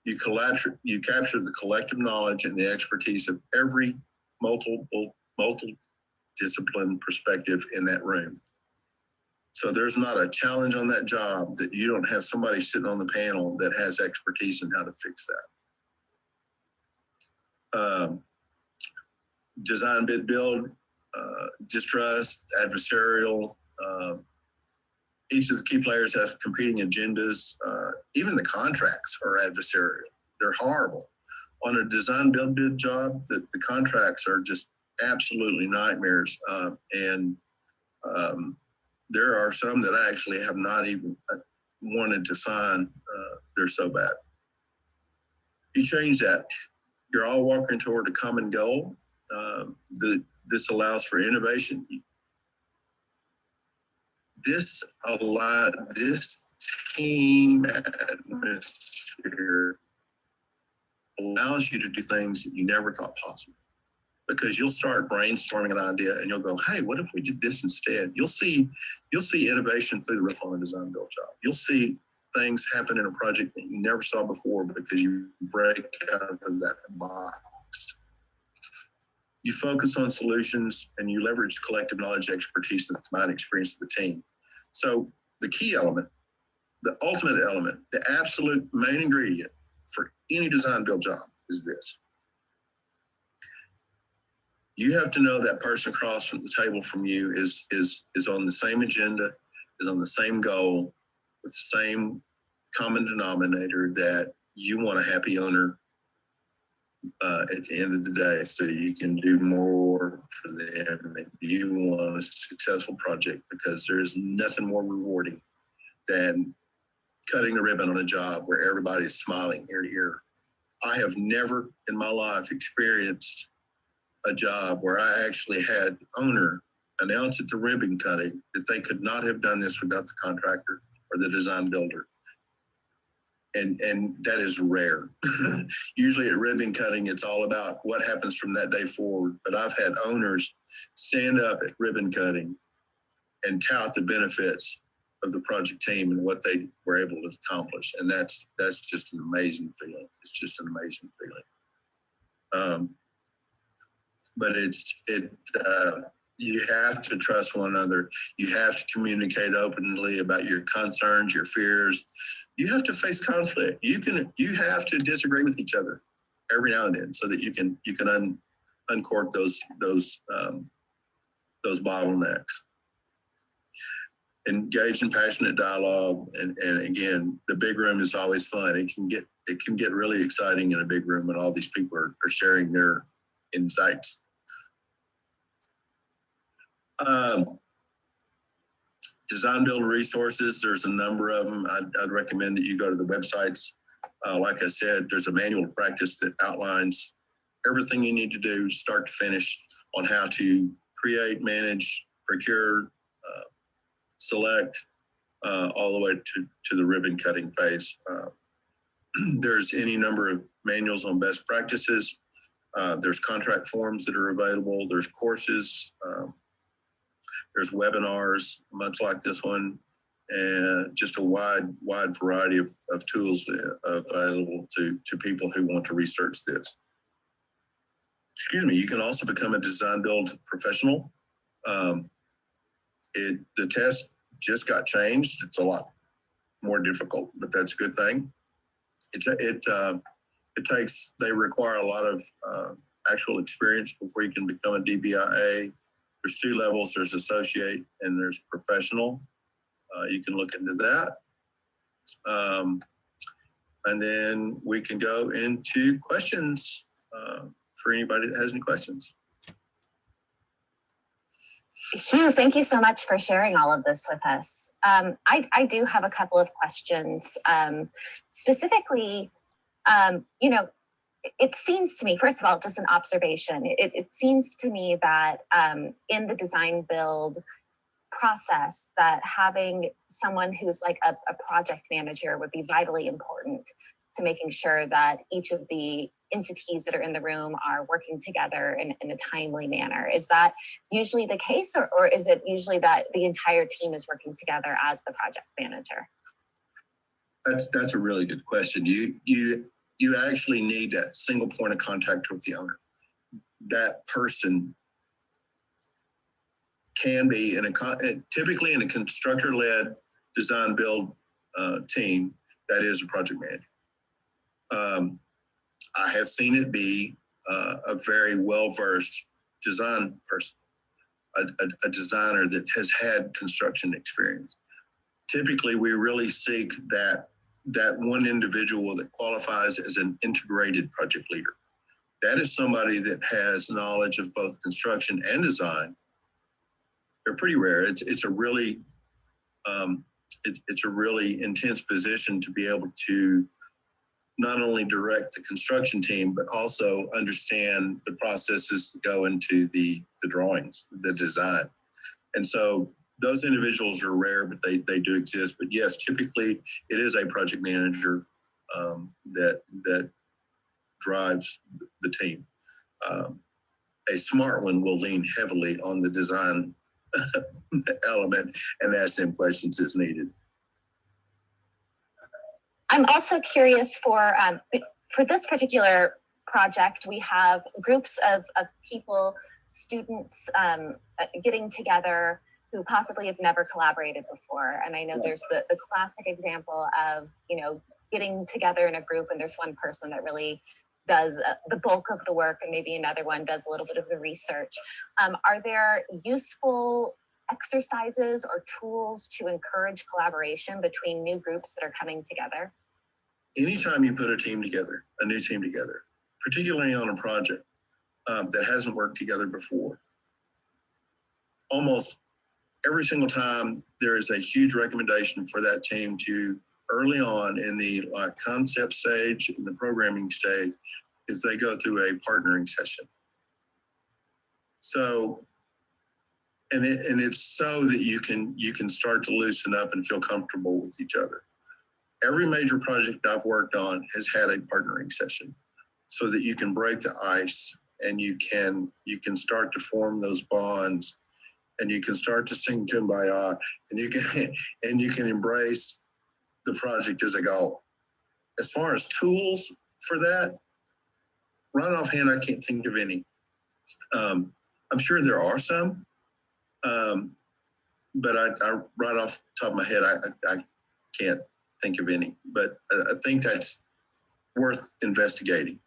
You capture the collective knowledge and the expertise of every multi-discipline perspective in that room. So there's not a challenge on that job that you don't have somebody sitting on the panel that has expertise in how to fix that. Design, bid, build, distrust, adversarial. Each of the key players have competing agendas. Even the contracts are adversarial. They're horrible. On a design, build, bid job, the contracts are just absolutely nightmares. There are some that I actually have not even wanted to sign. They're so bad. You change that. You're all working toward a common goal. This allows for innovation. This team atmosphere allows you to do things that you never thought possible, because you'll start brainstorming an idea and you'll go, hey, what if we did this instead? You'll see innovation through the roof on a design build job. You'll see things happen in a project that you never saw before because you break out of that box. You focus on solutions and you leverage collective knowledge, expertise, and the combined experience of the team. So the key element, the ultimate element, the absolute main ingredient for any design build job is this. You have to know that person across from the table from you is on the same agenda, is on the same goal, with the same common denominator, that you want a happy owner at the end of the day, so you can do more for them. And you want a successful project, because there is nothing more rewarding than cutting the ribbon on a job where everybody is smiling ear to ear. I have never in my life experienced a job where I actually had the owner announce at the ribbon cutting that they could not have done this without the contractor or the design builder. And that is rare. Usually at ribbon cutting, it's all about what happens from that day forward. But I've had owners stand up at ribbon cutting and tout the benefits of the project team and what they were able to accomplish. And that's just an amazing feeling. It's just an amazing feeling. But you have to trust one another. You have to communicate openly about your concerns, your fears. You have to face conflict. You have to disagree with each other every now and then, so that you can uncork those bottlenecks. Engage in passionate dialogue, and again, the big room is always fun. It can get really exciting in a big room when all these people are sharing their insights. Design build resources, there's a number of them. I'd recommend that you go to the websites. Like I said, there's a manual of practice that outlines everything you need to do start to finish on how to create, manage, procure, select, all the way to the ribbon cutting phase. There's any number of manuals on best practices. There's contract forms that are available. There's courses. There's webinars, much like this one, and just a wide variety of tools available to people who want to research this. Excuse me, you can also become a design build professional. The test just got changed. It's a lot more difficult, but that's a good thing. They require a lot of actual experience before you can become a DBIA. There's 2 levels. There's associate and there's professional. You can look into that. And then we can go into questions for anybody that has any questions. Hugh, thank you so much for sharing all of this with us. I do have a couple of questions. Specifically, it seems to me, first of all, just an observation, it seems to me that in the design build process, that having someone who's like a project manager would be vitally important to making sure that each of the entities that are in the room are working together in a timely manner. Is that usually the case, or is it usually that the entire team is working together as the project manager? That's a really good question. you actually need that single point of contact with the owner. That person can be typically in a constructor-led design build team, that is a project manager. I have seen it be a very well-versed design person, a designer that has had construction experience. Typically, we really seek that one individual that qualifies as an integrated project leader. That is somebody that has knowledge of both construction and design. They're pretty rare. It's a really it's a really intense position to be able to not only direct the construction team, but also understand the processes that go into the drawings, the design. And so those individuals are rare, but they do exist. But yes, typically it is a project manager that drives the team. A smart one will lean heavily on the design element and ask them questions as needed. I'm also curious for this particular project, we have groups of people, students getting together who possibly have never collaborated before. And I know there's the classic example of, getting together in a group and there's one person that really does the bulk of the work and maybe another one does a little bit of the research. Are there useful exercises or tools to encourage collaboration between new groups that are coming together? Anytime you put a team together, a new team together, particularly on a project that hasn't worked together before, almost every single time there is a huge recommendation for that team to early on in the concept stage, in the programming stage, is they go through a partnering session. So, and it's so that you can start to loosen up and feel comfortable with each other. Every major project I've worked on has had a partnering session so that you can break the ice and you can start to form those bonds and you can start to sing Kumbaya and you can embrace the project as a goal. As far as tools for that, right offhand, I can't think of any. I'm sure there are some, but I right off the top of my head, I can't think of any. But I think that's worth investigating.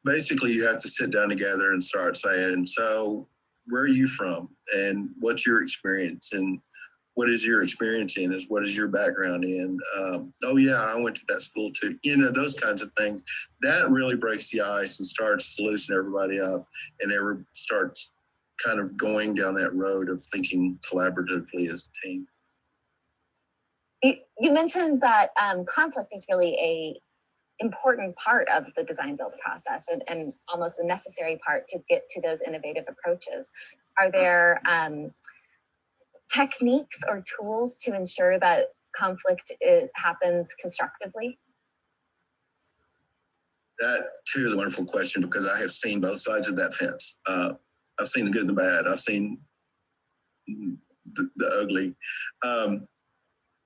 Basically, you have to sit down together and start saying, so where are you from? And what's your experience? And what is your experience in? What is your background in? Oh yeah, I went to that school too. Those kinds of things. That really breaks the ice and starts to loosen everybody up and starts kind of going down that road of thinking collaboratively as a team. You mentioned that conflict is really a important part of the design build process and almost a necessary part to get to those innovative approaches. Are there techniques or tools to ensure that conflict happens constructively? That too is a wonderful question because I have seen both sides of that fence. I've seen the good and the bad. I've seen the ugly.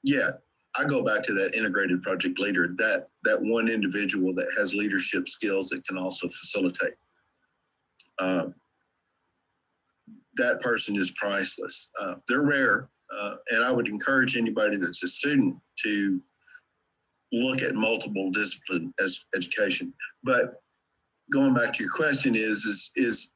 Yeah, I go back to that integrated project leader, that one individual that has leadership skills that can also facilitate. That person is priceless. They're rare, and I would encourage anybody that's a student to look at multiple discipline as education. But going back to your question is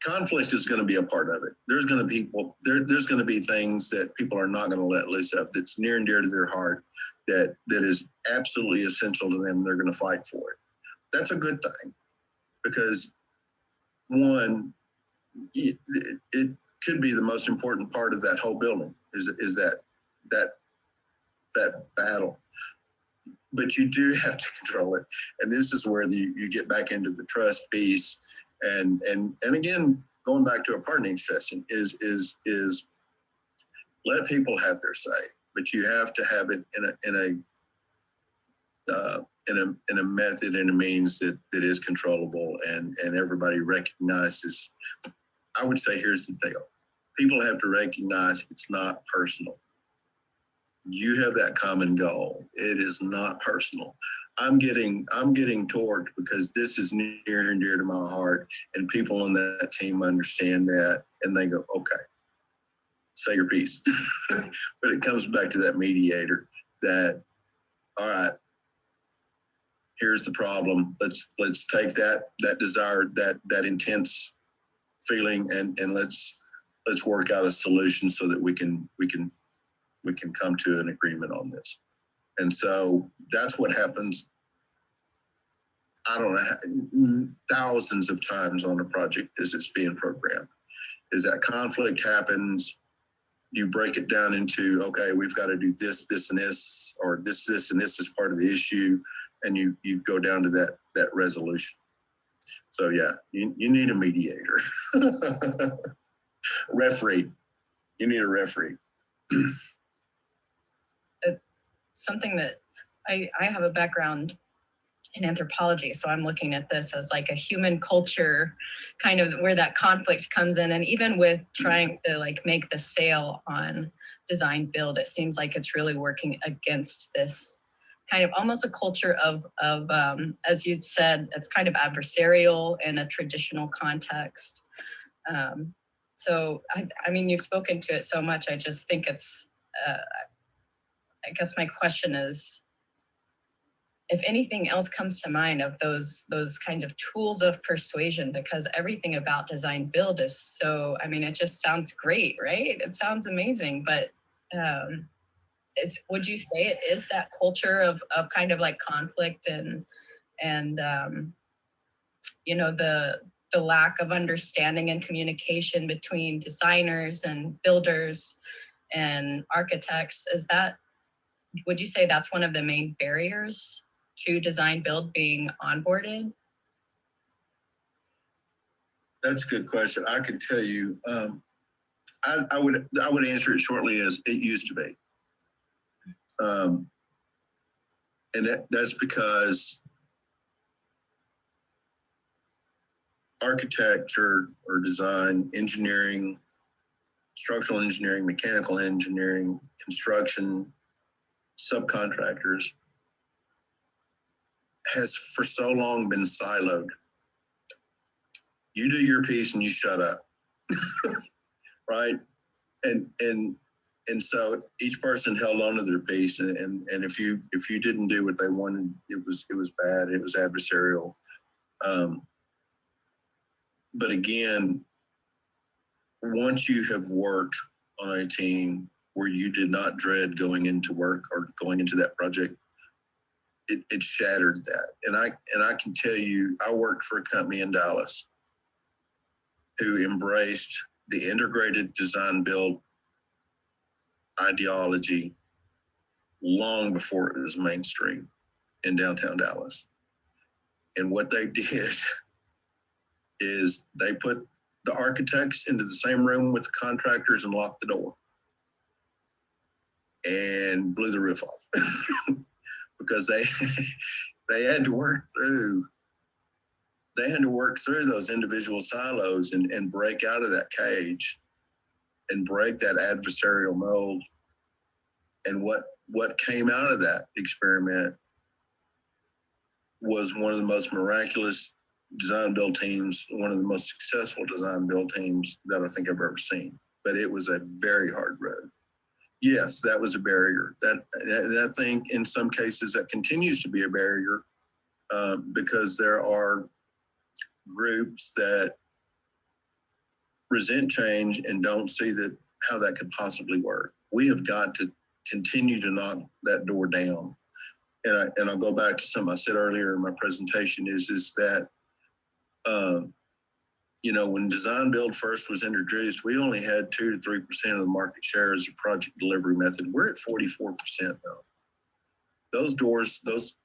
conflict is going to be a part of it. There's going to be things that people are not going to let loose of that's near and dear to their heart that is absolutely essential to them. They're going to fight for it. That's a good thing because one, it could be the most important part of that whole building is that battle. But you do have to control it. And this is where you get back into the trust piece. And again, going back to a partnering session is let people have their say, but you have to have it in a method and a means that is controllable and everybody recognizes. I would say here's the deal. People have to recognize it's not personal. you have that common goal. It is not personal. I'm getting torqued because this is near and dear to my heart, and people on that team understand that, and they go, okay, say your piece. But it comes back to that mediator that, all right, here's the problem. Let's take that desire, that intense feeling, and let's work out a solution so that we can come to an agreement on this. And so that's what happens. I don't know, thousands of times on a project as it's being programmed. Is that conflict happens, you break it down into, okay, we've got to do this, this, and this, or this, and this is part of the issue, and you go down to that resolution. So yeah, you need a mediator. Referee. You need a referee. Something that I have a background in anthropology, so I'm looking at this as like a human culture, kind of where that conflict comes in. And even with trying to like make the sale on design build, it seems like it's really working against this kind of almost a culture of as you said, it's kind of adversarial in a traditional context. So I mean, you've spoken to it so much. I just think it's, I guess my question is, if anything else comes to mind of those kinds of tools of persuasion, because everything about design build is so, I mean, it just sounds great, right? It sounds amazing, but would you say it is that culture of kind of like conflict and you know, the lack of understanding and communication between designers and builders and architects? Would you say that's one of the main barriers to design build being onboarded? That's a good question. I can tell you, I would answer it shortly as it used to be. And that's because architecture or design, engineering, structural engineering, mechanical engineering, construction, subcontractors has for so long been siloed. You do your piece and you shut up, right? And so each person held on to their piece, and if you didn't do what they wanted, it was bad. It was adversarial. But again, once you have worked on a team where you did not dread going into work or going into that project, it shattered that. And I can tell you, I worked for a company in Dallas who embraced the integrated design build ideology long before it was mainstream in downtown Dallas. And what they did is they put the architects into the same room with the contractors and locked the door and blew the roof off because they had to work through those individual silos and break out of that cage and break that adversarial mold. And what came out of that experiment was one of the most miraculous design build teams, one of the most successful design build teams that I think I've ever seen. But it was a very hard road. Yes, that was a barrier. That I think in some cases that continues to be a barrier because there are groups that resent change and don't see how that could possibly work. We have got to continue to knock that door down. And I'll go back to something I said earlier in my presentation is that, you know, when design build first was introduced, we only had 2 to 3% of the market share as a project delivery method. We're at 44% now. Those doors, those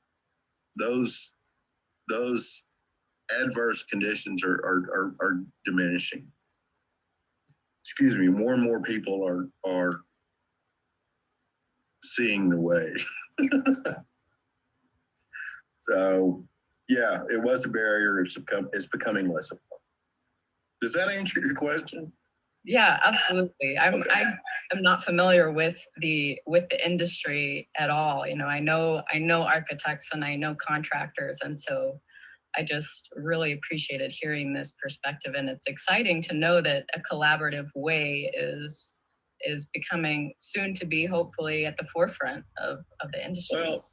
adverse conditions are diminishing. Excuse me, more and more people are seeing the way. So yeah, it was a barrier. It's becoming less of one. Does that answer your question? Yeah, absolutely. I'm not familiar with the industry at all. You know, I know architects and I know contractors, and so I just really appreciated hearing this perspective. And it's exciting to know that a collaborative way is becoming soon to be hopefully at the forefront of the industry. Well,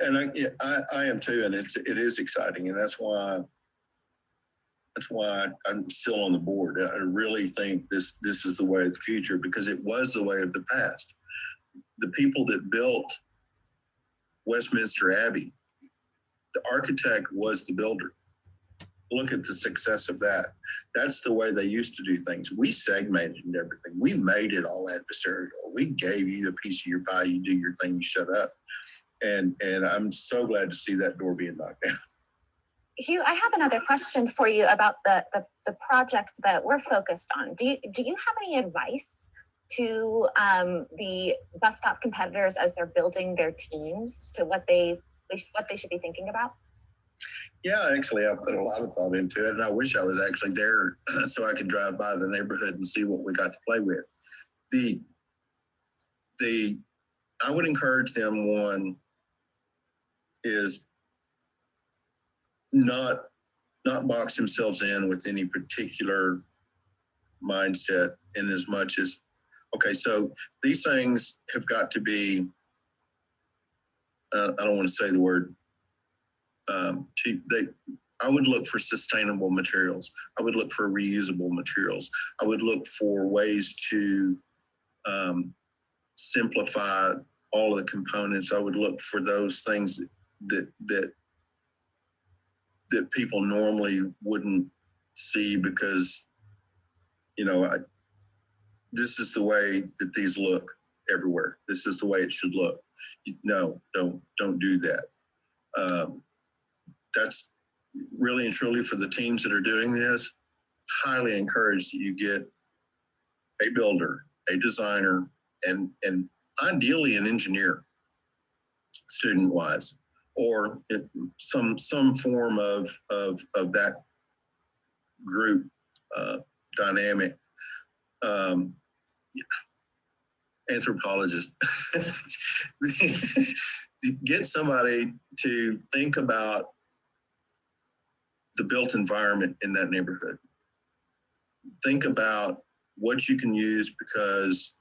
and I am too, and it is exciting, and that's why I'm still on the board. I really think this is the way of the future, because it was the way of the past. The people that built Westminster Abbey, the architect was the builder. Look at the success of that. That's the way they used to do things. We segmented everything. We made it all adversarial. We gave you a piece of your pie. You do your thing. You shut up. And I'm so glad to see that door being knocked down. Hugh, I have another question for you about the project that we're focused on. Do you have any advice to the bus stop competitors as they're building their teams to what they should be thinking about? Yeah, actually, I put a lot of thought into it, and I wish I was actually there so I could drive by the neighborhood and see what we got to play with. I would encourage them, one, is not box themselves in with any particular mindset, in as much as, okay, so these things have got to be, I don't want to say the word cheap. I would look for sustainable materials. I would look for reusable materials. I would look for ways to simplify all of the components. I would look for those things that people normally wouldn't see, because, you know, this is the way that these look everywhere. This is the way it should look. No, don't do that. That's really and truly for the teams that are doing this. Highly encouraged that you get a builder, a designer, and ideally an engineer, student-wise, or some form of that group dynamic. Anthropologist. Get somebody to think about the built environment in that neighborhood. Think about what you can use, because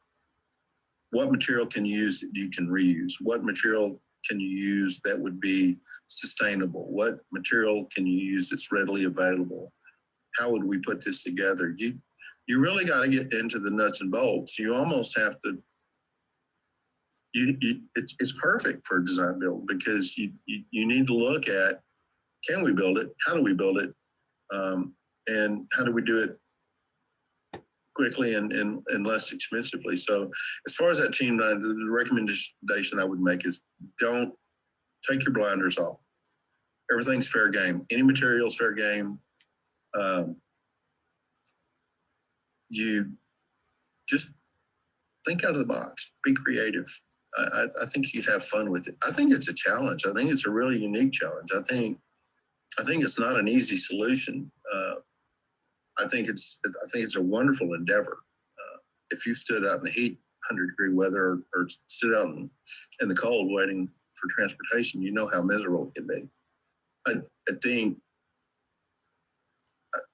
what material can you use that you can reuse? What material can you use that would be sustainable? What material can you use that's readily available? How would we put this together? You really got to get into the nuts and bolts. You almost have to. It's perfect for a design build, because you need to look at, can we build it? How do we build it? And how do we do it quickly and less expensively? So as far as that team, the recommendation I would make is, don't take your blinders off. Everything's fair game. Any material's fair game. You just think out of the box, be creative. I think you'd have fun with it. I think it's a challenge. I think it's a really unique challenge. I think it's not an easy solution. I think it's a wonderful endeavor. If you stood out in the heat, 100-degree weather, or stood out in the cold waiting for transportation, you know how miserable it can be. I think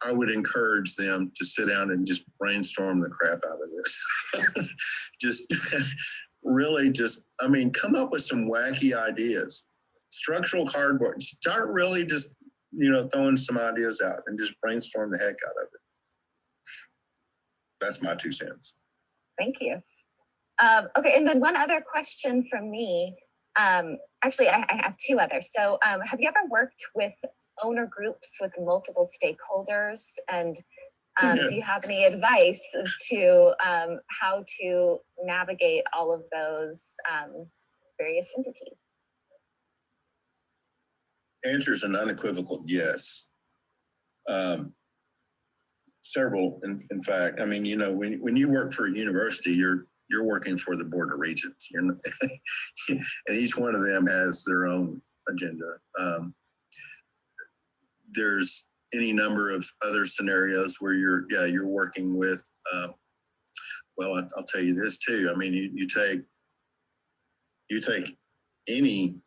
I would encourage them to sit down and just brainstorm the crap out of this. Come up with some wacky ideas. Structural cardboard. Start really just, throwing some ideas out and just brainstorm the heck out of it. That's my 2 cents. Thank you. Okay, and then one other question from me. Actually, I have 2 others. So have you ever worked with owner groups with multiple stakeholders? And do you have any advice as to how to navigate all of those various entities? Answer is an unequivocal yes. Several, in fact. I mean, when you work for a university, you're working for the Board of Regents. And each one of them has their own agenda. There's any number of other scenarios where you're working with, well, I'll tell you this too. I mean, you take any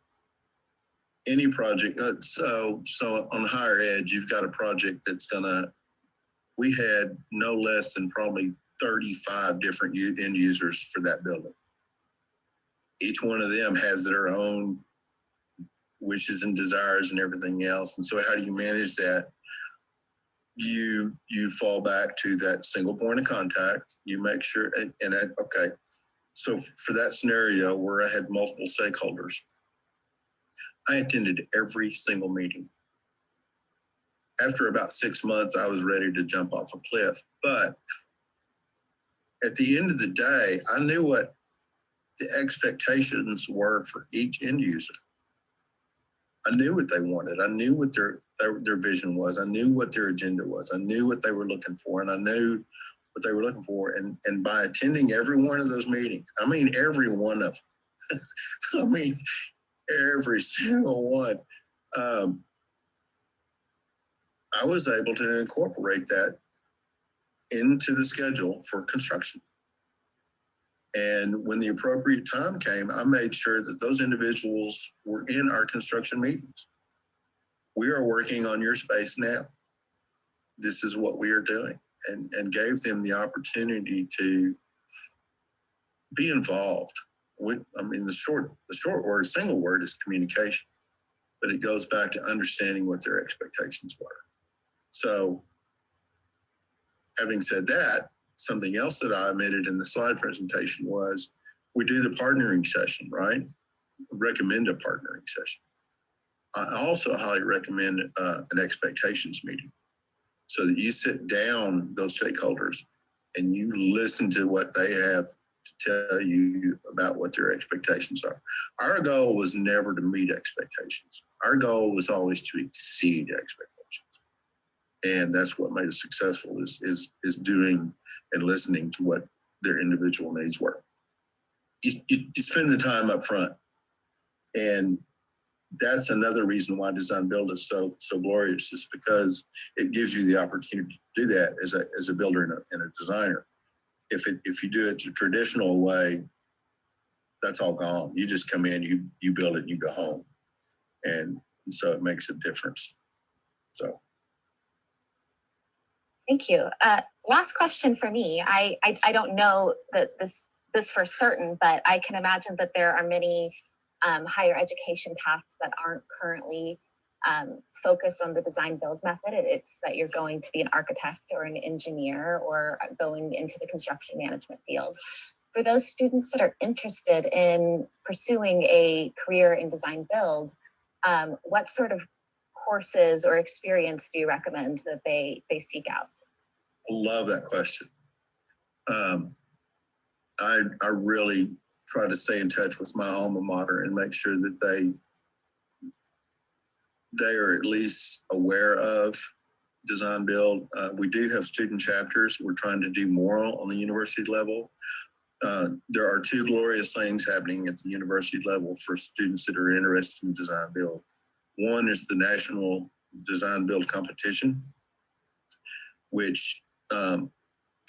project. So on higher ed, you've got a project that's we had no less than probably 35 different end users for that building. Each one of them has their own wishes and desires and everything else. And so how do you manage that? You fall back to that single point of contact. You make sure, okay. So for that scenario where I had multiple stakeholders, I attended every single meeting. After about 6 months, I was ready to jump off a cliff. But at the end of the day, I knew what the expectations were for each end user. I knew what they wanted. I knew what their vision was. I knew what their agenda was. I knew what they were looking for, and I knew what they were looking for. And by attending every one of those meetings, I mean every one of them, I mean every single one, I was able to incorporate that into the schedule for construction. And when the appropriate time came, I made sure that those individuals were in our construction meetings. We are working on your space now. This is what we are doing, and gave them the opportunity to be involved. I mean, the short word, single word is communication, but it goes back to understanding what their expectations were. So having said that, something else that I omitted in the slide presentation was we do the partnering session, right? Recommend a partnering session. I also highly recommend an expectations meeting so that you sit down those stakeholders and you listen to what they have to tell you about what their expectations are. Our goal was never to meet expectations. Our goal was always to exceed expectations. And that's what made us successful is doing and listening to what their individual needs were. You spend the time up front. And that's another reason why design build is so glorious, is because it gives you the opportunity to do that as a builder and a designer. If you do it the traditional way, that's all gone. You just come in, you build it, and you go home. And so it makes a difference. So. Thank you. Last question for me. I don't know that this for certain, but I can imagine that there are many higher education paths that aren't currently focused on the design build method. It's that you're going to be an architect or an engineer or going into the construction management field. For those students that are interested in pursuing a career in design build, what sort of courses or experience do you recommend that they seek out? I love that question. I really try to stay in touch with my alma mater and make sure that they are at least aware of design build. We do have student chapters. We're trying to do more on the university level. There are two glorious things happening at the university level for students that are interested in design build. One is the National Design Build Competition, which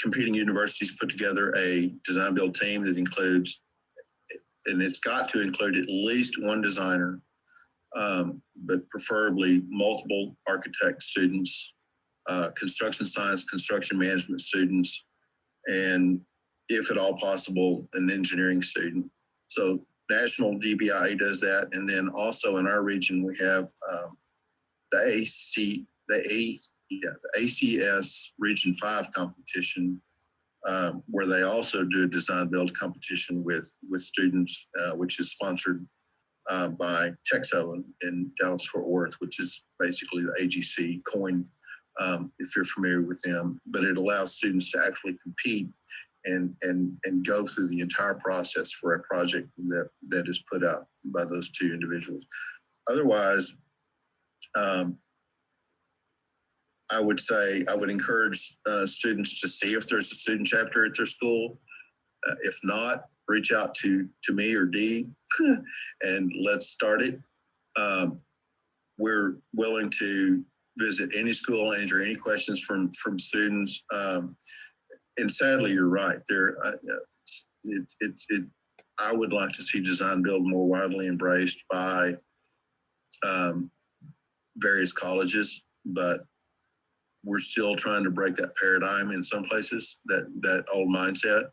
competing universities put together a design build team that includes, and it's got to include at least one designer, but preferably multiple architect students, construction science, construction management students, and if at all possible, an engineering student. So National DBIA does that. And then also in our region, we have the ACS Region 5 competition, where they also do a design build competition with students, which is sponsored by Texo in Dallas Fort Worth, which is basically the AGC coin, if you're familiar with them. But it allows students to actually compete and go through the entire process for a project that is put out by those two individuals. Otherwise, I would say I would encourage students to see if there's a student chapter at their school. If not, reach out to me or Dee and let's start it. We're willing to visit any school, answer any questions from students. And sadly, you're right. I would like to see design build more widely embraced by various colleges, but we're still trying to break that paradigm in some places, that old mindset,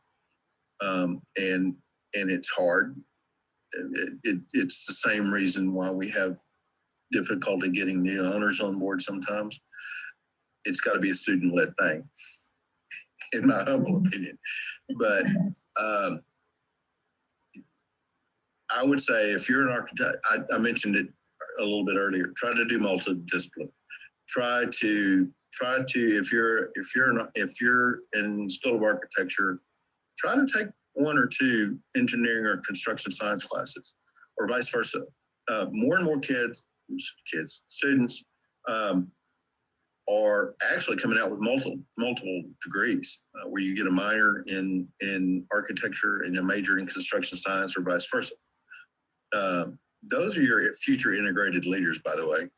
and it's hard. It's the same reason why we have difficulty getting new owners on board sometimes. It's got to be a student-led thing, in my humble opinion. But I would say if you're an architect, I mentioned it a little bit earlier, try to do multidiscipline. Try to if you're in School of Architecture, try to take 1 or 2 engineering or construction science classes, or vice versa. More and more students are actually coming out with multiple degrees, where you get a minor in architecture and a major in construction science, or vice versa. Those are your future integrated leaders, by the way.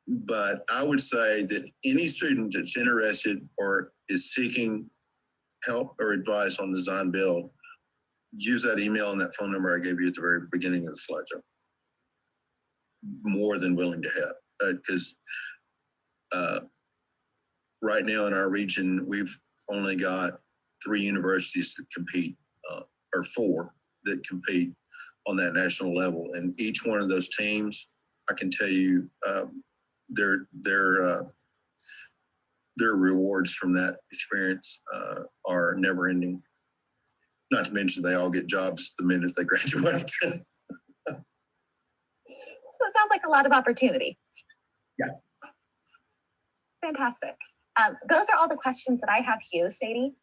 But I would say that any student that's interested or is seeking help or advice on design build, use that email and that phone number I gave you at the very beginning of the slideshow. More than willing to help, because right now in our region, we've only got 3 universities that compete, or 4 that compete on that national level, and each one of those teams, I can tell you, their rewards from that experience are never ending. Not to mention they all get jobs the minute they graduate. So it sounds like a lot of opportunity. Yeah. Fantastic. Those are all the questions that I have. Hugh, Sadie,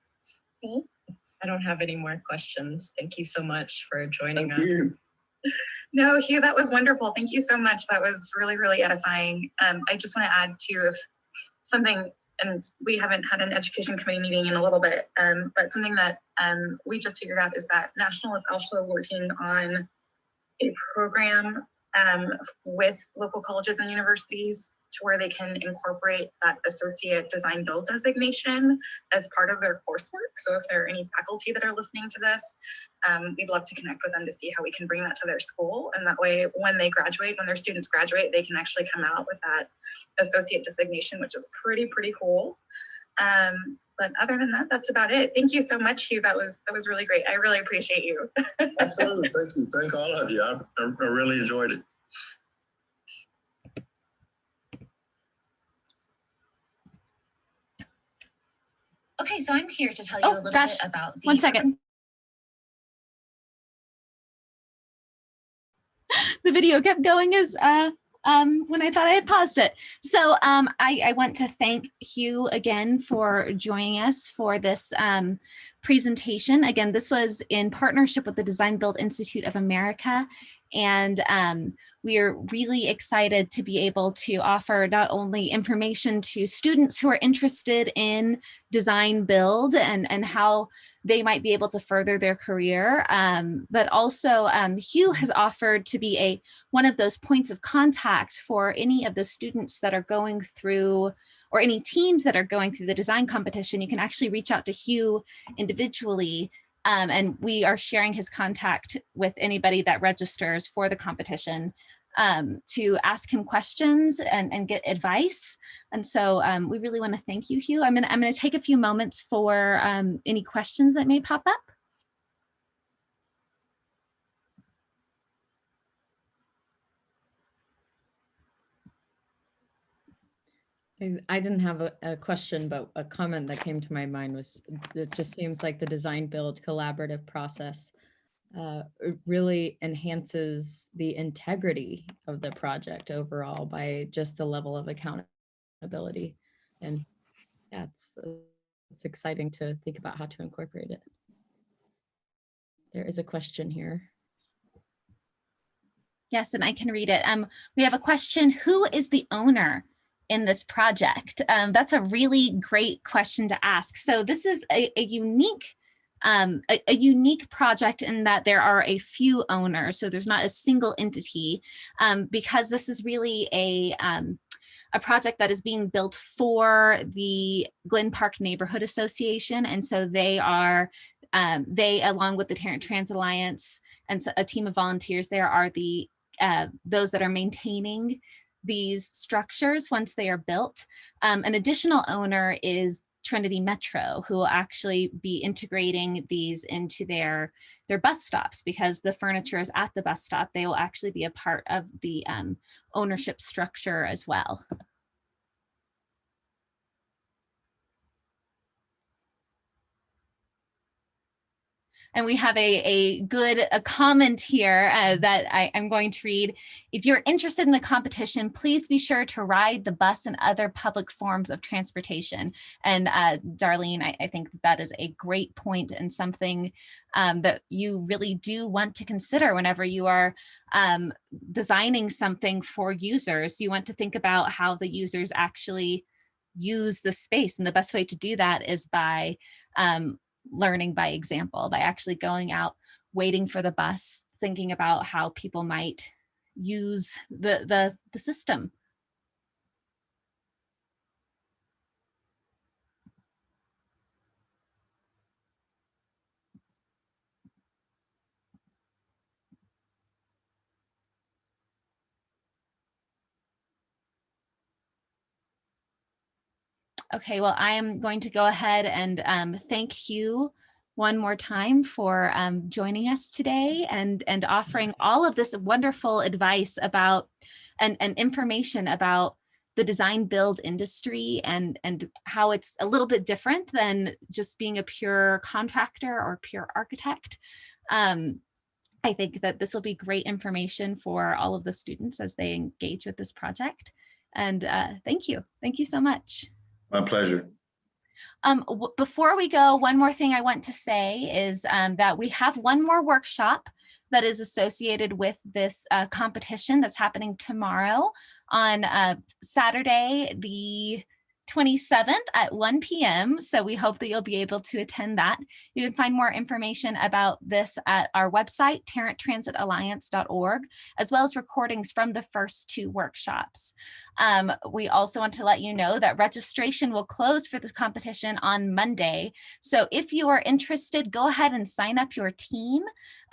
B? I don't have any more questions. Thank you so much for joining us. Thank you. No, Hugh, that was wonderful. Thank you so much. That was really, really edifying. I just want to add to if something, and we haven't had an education committee meeting in a little bit, but something that we just figured out is that National is also working on a program with local colleges and universities to where they can incorporate that associate design build designation as part of their coursework. So if there are any faculty that are listening to this, we'd love to connect with them to see how we can bring that to their school. And that way, when they graduate, when their students graduate, they can actually come out with that associate designation, which is pretty cool. But other than that, that's about it. Thank you so much, Hugh. That was really great. I really appreciate you. Absolutely, thank you. Thank all of you. I really enjoyed it. Okay, so I'm here to tell you a little bit about the— 1 second. The video kept going as when I thought I had paused it. So I want to thank Hugh again for joining us for this presentation. Again, this was in partnership with the Design Build Institute of America. And we are really excited to be able to offer not only information to students who are interested in design build and how they might be able to further their career, but also Hugh has offered to be one of those points of contact for any of the students that are going through, or any teams that are going through the design competition. You can actually reach out to Hugh individually. And we are sharing his contact with anybody that registers for the competition to ask him questions and get advice. And so we really want to thank you, Hugh. I'm gonna take a few moments for any questions that may pop up. I didn't have a question, but a comment that came to my mind was, it just seems like the design build collaborative process really enhances the integrity of the project overall by just the level of accountability. And yeah, it's exciting to think about how to incorporate it. There is a question here. Yes, and I can read it. We have a question: who is the owner in this project? That's a really great question to ask. So this is a unique a unique project in that there are a few owners, so there's not a single entity, because this is really a project that is being built for the Glen Park Neighborhood Association. And so they are, they, along with the Tarrant Transit Alliance and a team of volunteers, there are the those that are maintaining these structures once they are built. An additional owner is Trinity Metro, who will actually be integrating these into their bus stops, because the furniture is at the bus stop. They will actually be a part of the ownership structure as well. And we have a comment here that I'm going to read. If you're interested in the competition, please be sure to ride the bus and other public forms of transportation. And Darlene, I think that is a great point, and something that you really do want to consider whenever you are designing something for users. You want to think about how the users actually use the space. And the best way to do that is by learning by example, by actually going out, waiting for the bus, thinking about how people might use the system. Okay, well, I am going to go ahead and thank Hugh one more time for joining us today and offering all of this wonderful advice about and information about the design build industry and how it's a little bit different than just being a pure contractor or pure architect. I think that this will be great information for all of the students as they engage with this project. And thank you. Thank you so much. My pleasure. Before we go, one more thing I want to say is that we have one more workshop that is associated with this competition that's happening tomorrow on Saturday, the 27th at 1 p.m. So we hope that you'll be able to attend that. You can find more information about this at our website, tarrantransitalliance.org, as well as recordings from the first two workshops. We also want to let you know that registration will close for this competition on Monday. So if you are interested, go ahead and sign up your team.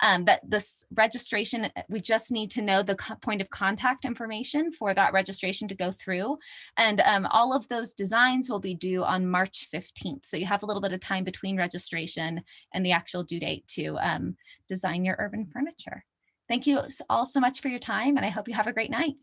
That this registration, we just need to know the point of contact information for that registration to go through. And all of those designs will be due on March 15th. So you have a little bit of time between registration and the actual due date to design your urban furniture. Thank you all so much for your time, and I hope you have a great night.